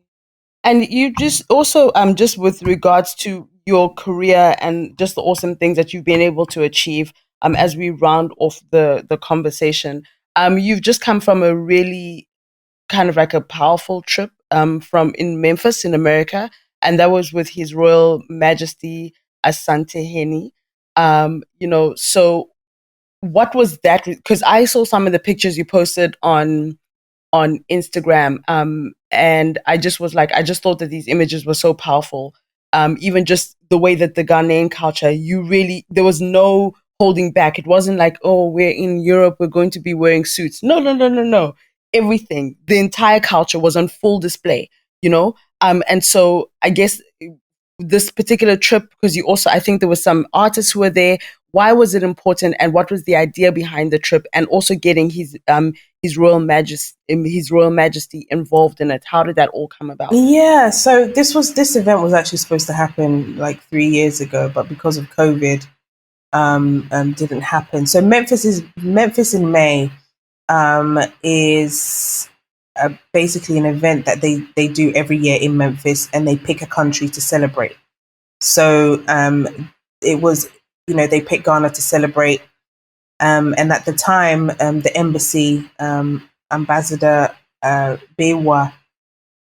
A: And you just also, just with regards to your career and just the awesome things that you've been able to achieve, as we round off the conversation, you've just come from a really kind of like a powerful trip, from in Memphis in America, and that was with His Royal Majesty Asante Hene. So what was that? Because I saw some of the pictures you posted on Instagram. And I just was like, I just thought that these images were so powerful. Even just the way that the Ghanaian culture, there was no holding back. It wasn't like, oh, we're in Europe, we're going to be wearing suits. No. Everything, the entire culture was on full display, and so I guess this particular trip, because I think there were some artists who were there. Why was it important, and what was the idea behind the trip, and also getting his Royal Majesty involved in it? How did that all come about?
C: Yeah, so this event was actually supposed to happen like 3 years ago, but because of COVID, didn't happen. So Memphis in May is basically an event that they do every year in Memphis, and they pick a country to celebrate. So it was, they picked Ghana to celebrate. And at the time, the embassy, Ambassador Bewa,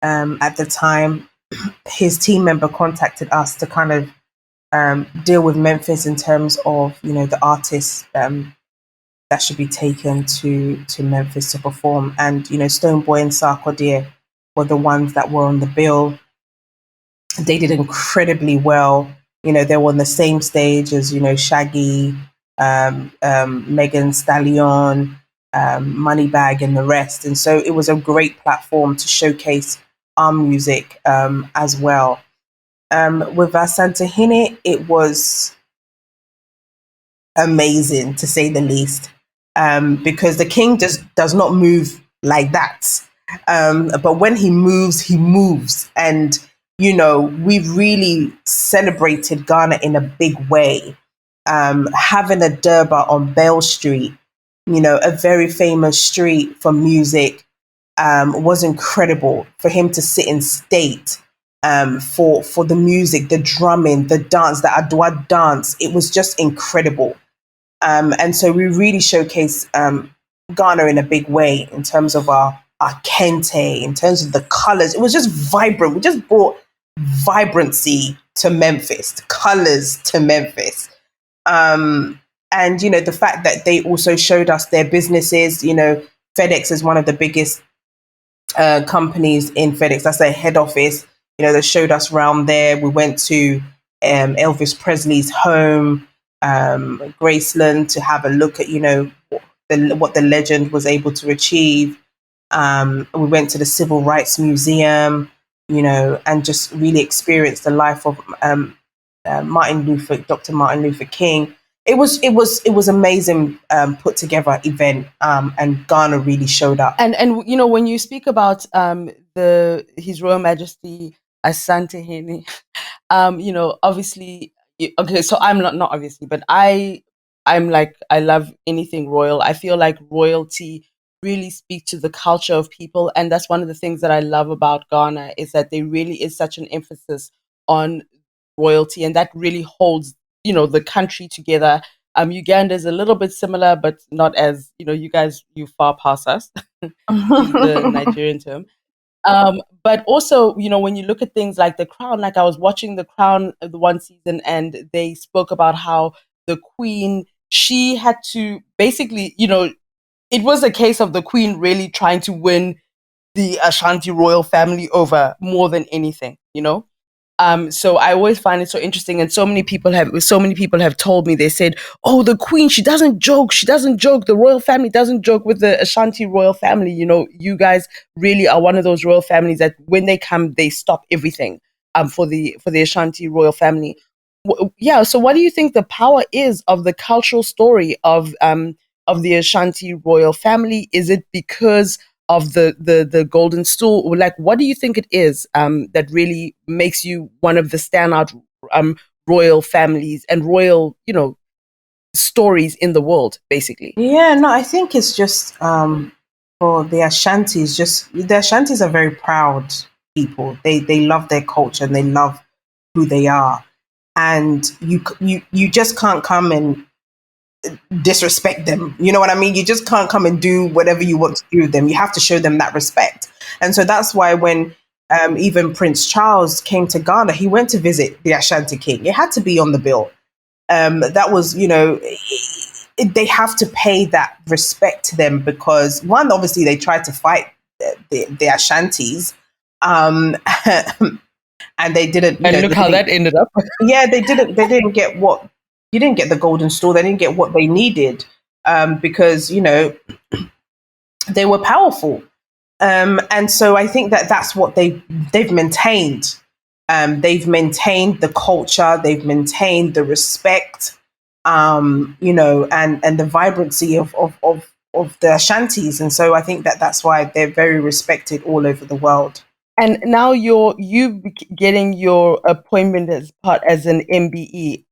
C: at the time, his team member contacted us to kind of deal with Memphis in terms of, the artists that should be taken to Memphis to perform. And, Stonebwoy and Sarkodie were the ones that were on the bill. They did incredibly well. They were on the same stage as, Shaggy, Megan Stallion, Moneybag, and the rest. And so it was a great platform to showcase our music as well. With Asante Hene, it was amazing, to say the least, because the king just does not move like that. But when he moves. And, we've really celebrated Ghana in a big way. Having a Durbar on Bell Street, a very famous street for music, was incredible. For him to sit in state, for the music, the drumming, the dance, the Adwa dance, it was just incredible. And so we really showcase Ghana in a big way in terms of our our kente, in terms of the colors. It was just vibrant. We just brought vibrancy to Memphis, colors to Memphis. And, you know, the fact that they also showed us their businesses, you know, FedEx is one of the biggest companies in FedEx. That's their head office. You know, they showed us around there. We went to Elvis Presley's home, Graceland, to have a look at, you know, what the legend was able to achieve. We went to the Civil Rights Museum, you know, and just really experienced the life of Dr. Martin Luther King. It was amazing, put together event, and Ghana really showed up.
A: And you know, when you speak about His Royal Majesty Asante Hene, you know, obviously, okay, so I'm not obviously, but I'm like, I love anything royal. I feel like royalty really speaks to the culture of people, and that's one of the things that I love about Ghana, is that there really is such an emphasis on royalty, and that really holds, you know, the country together. Uganda is a little bit similar, but not as, you know, you far past us, to use the Nigerian term. But also, you know, when you look at things like The Crown, like I was watching The Crown the one season, and they spoke about how the Queen, she had to basically, you know, it was a case of the Queen really trying to win the Ashanti royal family over more than anything, you know? So I always find it so interesting, and so many people have told me, they said, "Oh, the Queen, she doesn't joke. She doesn't joke. The royal family doesn't joke with the Ashanti royal family. You know, you guys really are one of those royal families that when they come, they stop everything. For the Ashanti royal family, yeah. So, what do you think the power is of the cultural story of the Ashanti royal family? Is it because of the golden stool, or like, what do you think it is that really makes you one of the standout royal families and royal, you know, stories in the world, basically?
C: Yeah, no, I think it's just for the Ashantis. Just the Ashantis are very proud people. They love their culture and they love who they are, and you just can't come and disrespect them. You know what I mean? You just can't come and do whatever you want to do with them. You have to show them that respect. And so that's why when even Prince Charles came to Ghana, he went to visit the Ashanti King. It had to be on the bill. That was, you know, they have to pay that respect to them because, one, obviously they tried to fight the Ashantis. And they didn't.
A: And look how that ended up.
C: Yeah, they didn't. They didn't get what you didn't get the golden stool. They didn't get what they needed because, you know, they were powerful, and so I think that that's what they've maintained. They've maintained the culture. They've maintained the respect, you know, and the vibrancy of the Ashantis, and so I think that that's why they're very respected all over the world.
A: And now you getting your appointment as an MBE.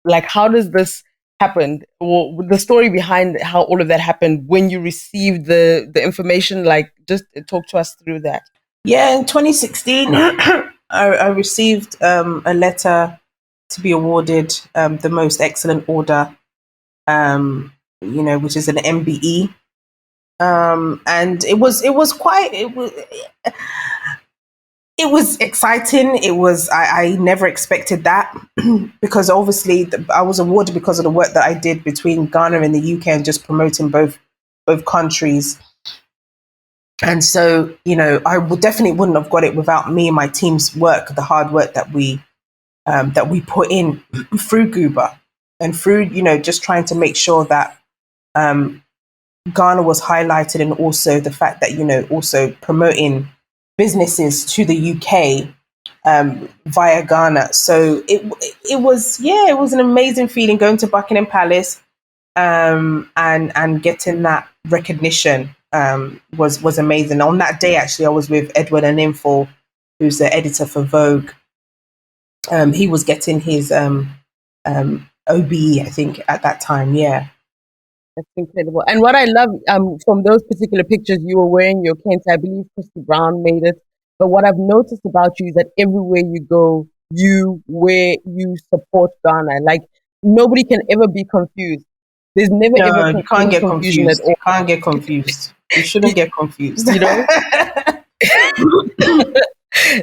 A: Like, how does this happen? Well, the story behind how all of that happened when you received the information. Like, just talk to us through that.
C: Yeah, in 2016, I received a letter to be awarded the most excellent order, you know, which is an MBE. And it was exciting. I never expected that because obviously I was awarded because of the work that I did between Ghana and the UK and just promoting both countries. And so, you know, definitely wouldn't have got it without me and my team's work, the hard work that we put in through GUBA and through, you know, just trying to make sure that Ghana was highlighted, and also the fact that, you know, also promoting businesses to the UK via Ghana. So it was an amazing feeling going to Buckingham Palace and getting that recognition was amazing. On that day, actually, I was with Edward Aninfo, who's the editor for Vogue. He was getting his OBE, I think, at that time. Yeah.
A: That's incredible. And what I love from those particular pictures, you were wearing your Kent. I believe Christy Brown made it. But what I've noticed about you is that everywhere you go, you support Ghana. Like, nobody can ever be confused. There's never
C: No,
A: ever
C: you can't get
A: confusion
C: confused.
A: at all.
C: You can't get confused. You shouldn't get confused.
A: You know?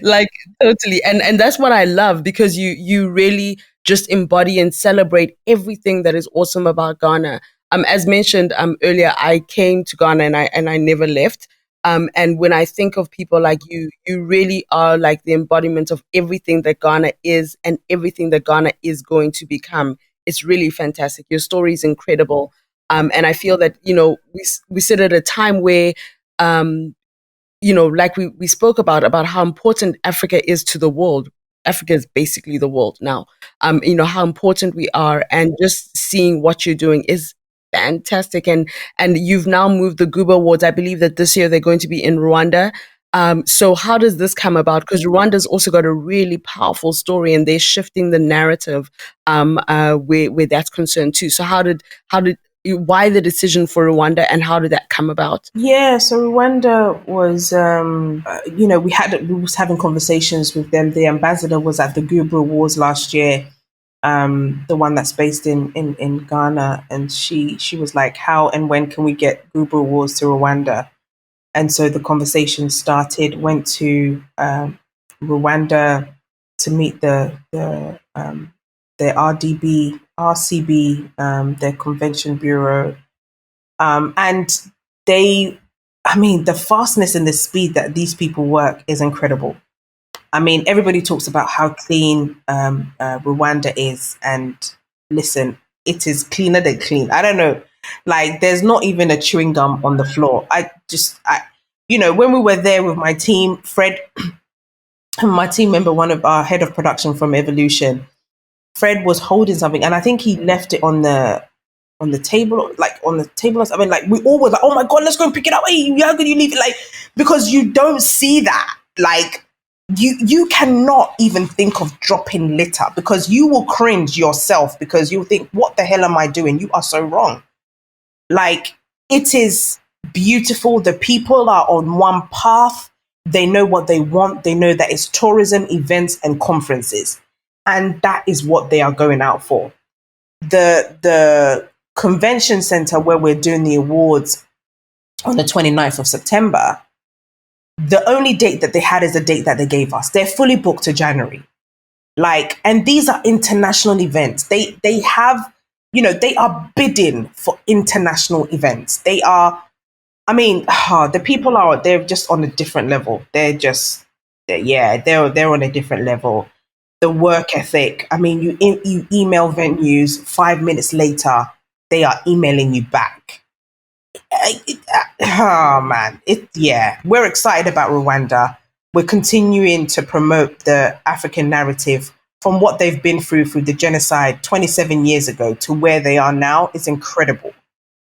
A: Like totally. And that's what I love, because you really just embody and celebrate everything that is awesome about Ghana. As mentioned earlier, I came to Ghana and I never left. And when I think of people like you really are like the embodiment of everything that Ghana is and everything that Ghana is going to become. It's really fantastic. Your story is incredible. And I feel that, you know, we sit at a time where, you know, like we spoke about how important Africa is to the world. Africa is basically the world now. You know, how important we are, and just seeing what you're doing is fantastic. And you've now moved the GUBA Awards. I believe that this year they're going to be in Rwanda. So how does this come about? Because Rwanda's also got a really powerful story, and they're shifting the narrative where that's concerned too. So why the decision for Rwanda, and how did that come about?
C: Yeah, so Rwanda was, you know, we was having conversations with them. The ambassador was at the GUBA Awards last year, the one that's based in Ghana, and she was like, how and when can we get GUBA Awards to Rwanda? And so the conversation started. Went to Rwanda to meet the RCB, their convention bureau. And the fastness and the speed that these people work is incredible. I mean, everybody talks about how clean Rwanda is. And listen, it is cleaner than clean. I don't know. Like, there's not even a chewing gum on the floor. You know, when we were there with my team, Fred, my team member, one of our head of production from Evolution, Fred was holding something, and I think he left it on the table, like on the table or something. Like, we all were like, oh my God, let's go and pick it up. Hey, how could you leave it? Like, because you don't see that. Like, you cannot even think of dropping litter, because you will cringe yourself, because you'll think, what the hell am I doing? You are so wrong. Like, it is beautiful. The people are on one path. They know what they want. They know that it's tourism, events, and conferences. And that is what they are going out for. The convention center where we're doing the awards on the 29th of September, the only date that they had is the date that they gave us. They're fully booked to January. Like, and these are international events. They have, you know, they are bidding for international events. They are, I mean, the people they're just on a different level. They're on a different level. The work ethic. I mean, you email venues, 5 minutes later, they are emailing you back. Oh man, we're excited about Rwanda. We're continuing to promote the African narrative from what they've been through the genocide 27 years ago to where they are now. Is incredible.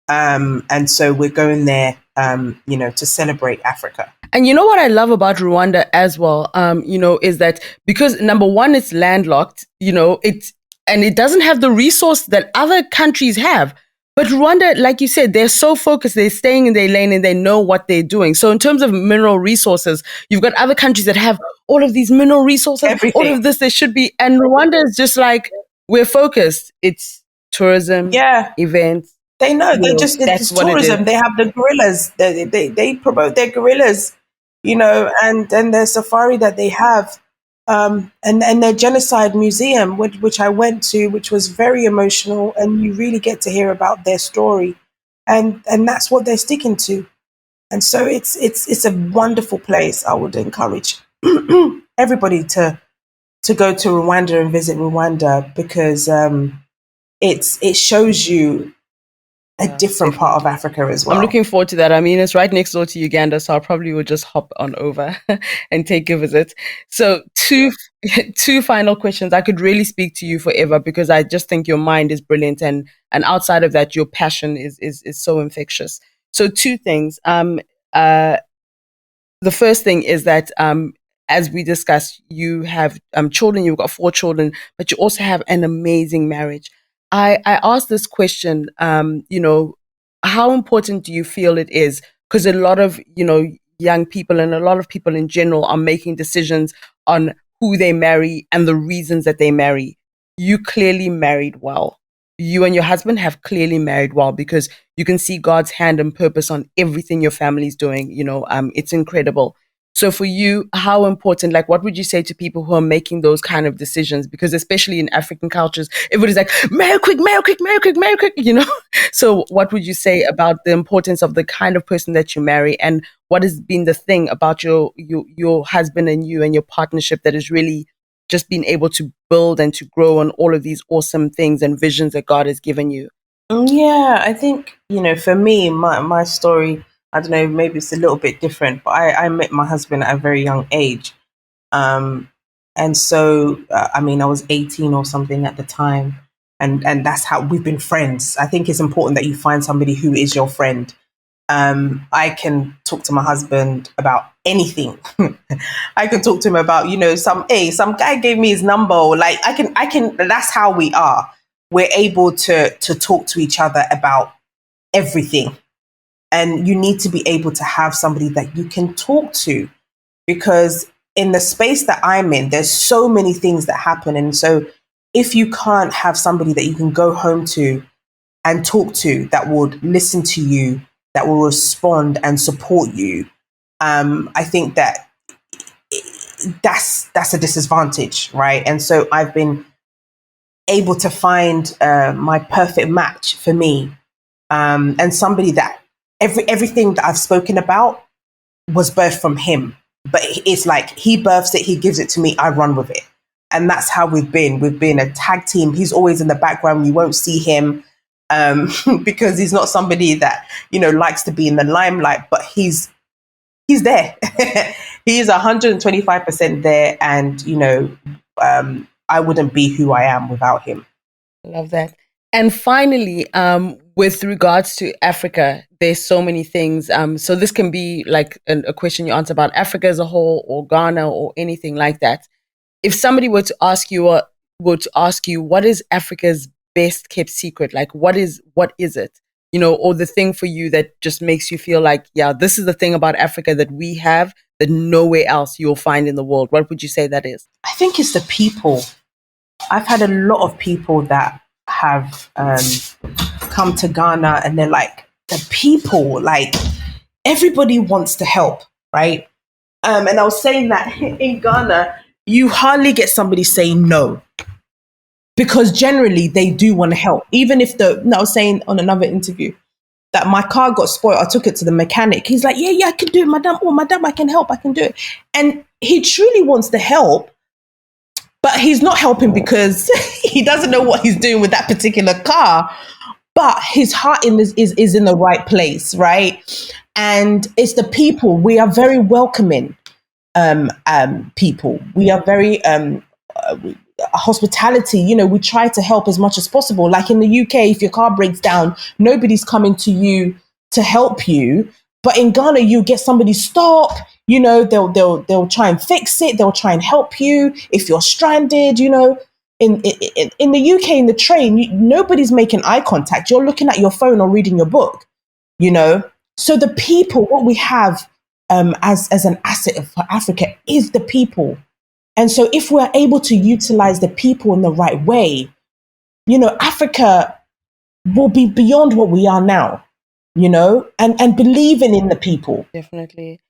C: And so we're going there, you know, to celebrate Africa.
A: And you know what I love about Rwanda as well, you know, is that because number one, it's landlocked, you know, it doesn't have the resource that other countries have. But Rwanda, like you said, they're so focused, they're staying in their lane and they know what they're doing. So in terms of mineral resources, you've got other countries that have all of these mineral resources,
C: Everything.
A: all of this, there should be. And Rwanda is just like, we're focused. It's tourism, events.
C: They know, it's tourism. They have the gorillas. They promote their gorillas, you know, and their safari that they have. And their genocide museum, which I went to, which was very emotional, and you really get to hear about their story, and that's what they're sticking to, and so it's a wonderful place. I would encourage everybody to go to Rwanda and visit Rwanda, because it shows you a different part of Africa as well.
A: I'm looking forward to that. I mean, it's right next door to Uganda, so I probably will just hop on over and take a visit. So two final questions. I could really speak to you forever, because I just think your mind is brilliant, and outside of that, your passion is so infectious. So two things. The first thing is that as we discussed, you have children. You've got 4 children, but you also have an amazing marriage. I asked this question, you know, how important do you feel it is? Because a lot of, you know, young people and a lot of people in general are making decisions on who they marry and the reasons that they marry. You clearly married well. you and your husband have clearly married well, because you can see God's hand and purpose on everything your family's doing. It's incredible. So for you, how important, like, what would you say to people who are making those kind of decisions? Because especially in African cultures, everybody's like, marry quick, marry quick, marry quick, marry quick, So what would you say about the importance of the kind of person that you marry, and what has been the thing about your husband and you and your partnership that has really just been able to build and to grow on all of these awesome things and visions that God has given you?
C: Yeah, I think, for me, my story, I don't know, maybe it's a little bit different, but I met my husband at a very young age. And so, I was 18 or something at the time. And that's how we've been friends. I think it's important that you find somebody who is your friend. I can talk to my husband about anything. I can talk to him about, some guy gave me his number, or like I can, that's how we are. We're able to talk to each other about everything. And you need to be able to have somebody that you can talk to, because in the space that I'm in, there's so many things that happen. And so if you can't have somebody that you can go home to and talk to, that would listen to you, that will respond and support you, I think that's a disadvantage, right? And so I've been able to find my perfect match for me, and somebody that everything that I've spoken about was birthed from him. But it's like he births it, he gives it to me, I run with it. And that's how we've been. We've been a tag team. He's always in the background. You won't see him because he's not somebody that, likes to be in the limelight, but he's there. He's 125% there. And, I wouldn't be who I am without him.
A: Love that. And finally, with regards to Africa, there's so many things. So this can be like a question you answer about Africa as a whole, or Ghana, or anything like that. If somebody were to ask you, what is Africa's best kept secret? Like, what is it? Or the thing for you that just makes you feel like, yeah, this is the thing about Africa that we have that nowhere else you'll find in the world. What would you say that is?
C: I think it's the people. I've had a lot of people that have come to Ghana, and they're like, the people, like, everybody wants to help, right? And I was saying that in Ghana, you hardly get somebody saying no, because generally they do want to help. Even if I was saying on another interview that my car got spoiled, I took it to the mechanic. He's like, yeah, I can do it, madam. Oh, madam, I can help. I can do it. And he truly wants to help, but he's not helping because he doesn't know what he's doing with that particular car. But his heart is in the right place, right? And it's the people. We are very welcoming people. We are very hospitality. We try to help as much as possible. Like in the UK, if your car breaks down, nobody's coming to you to help you. But in Ghana, you get somebody stop. They'll try and fix it. They'll try and help you if you're stranded. In the UK, in the train, nobody's making eye contact. You're looking at your phone or reading your book. So the people, what we have as an asset for Africa is the people. And so if we're able to utilize the people in the right way, Africa will be beyond what we are now, and believing in the people.
A: Definitely.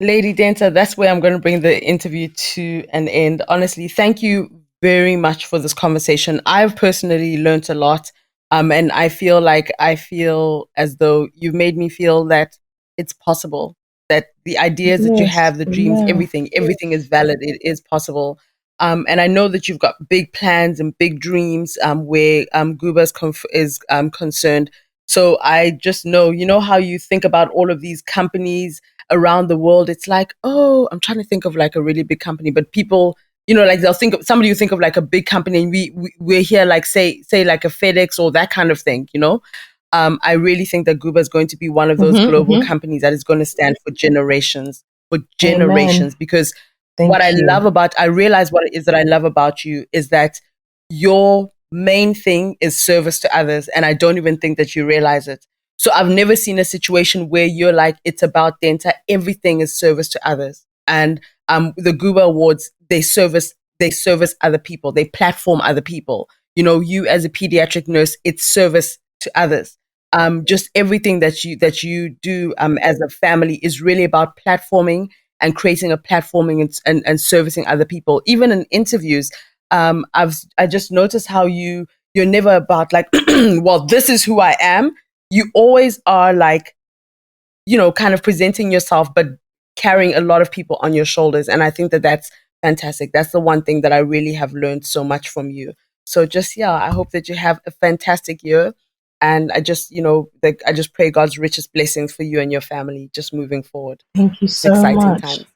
A: Lady Dentaa, that's where I'm going to bring the interview to an end. Honestly, thank you very much for this conversation. I've personally learned a lot. And I feel as though you've made me feel that it's possible, that the ideas that you have, the dreams, everything is valid. It is possible. And I know that you've got big plans and big dreams where GUBA is concerned. So I just know how you think about all of these companies around the world. It's like, oh, I'm trying to think of like a really big company, but people, like they'll think of somebody, you think of like a big company, and we're here like say like a FedEx or that kind of thing, I really think that GUBA is going to be one of those global companies that is going to stand for generations,
C: Amen.
A: because
C: Thank you.
A: I realize what it is that I love about you is that your main thing is service to others. And I don't even think that you realize it. So I've never seen a situation where you're like, it's about Dentaa. Everything is service to others. And the GUBA Awards, they service other people. They platform other people. you as a pediatric nurse, it's service to others. Just everything that you do as a family is really about platforming and creating a platforming and servicing other people. Even in interviews, I just noticed how you're never about like, well, this is who I am. You always are like, kind of presenting yourself, but carrying a lot of people on your shoulders. And I think that that's fantastic. That's the one thing that I really have learned so much from you. So just, I hope that you have a fantastic year. And I just, I just pray God's richest blessings for you and your family just moving forward.
C: Thank you so
A: Exciting
C: much.
A: times.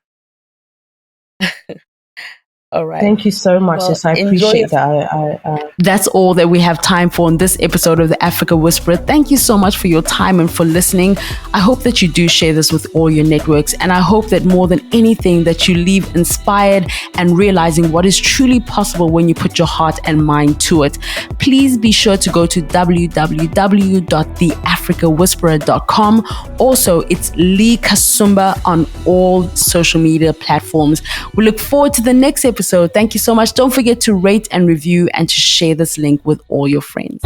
A: All right.
C: Thank you so much, sis. I appreciate that.
A: That's all that we have time for in this episode of the Africa Whisperer. Thank you so much for your time and for listening. I hope that you do share this with all your networks. And I hope that more than anything that you leave inspired and realizing what is truly possible when you put your heart and mind to it. Please be sure to go to www.theafricawhisperer.com. Also, it's Lee Kasumba on all social media platforms. We look forward to the next episode. Thank you so much. Don't forget to rate and review and to share this link with all your friends.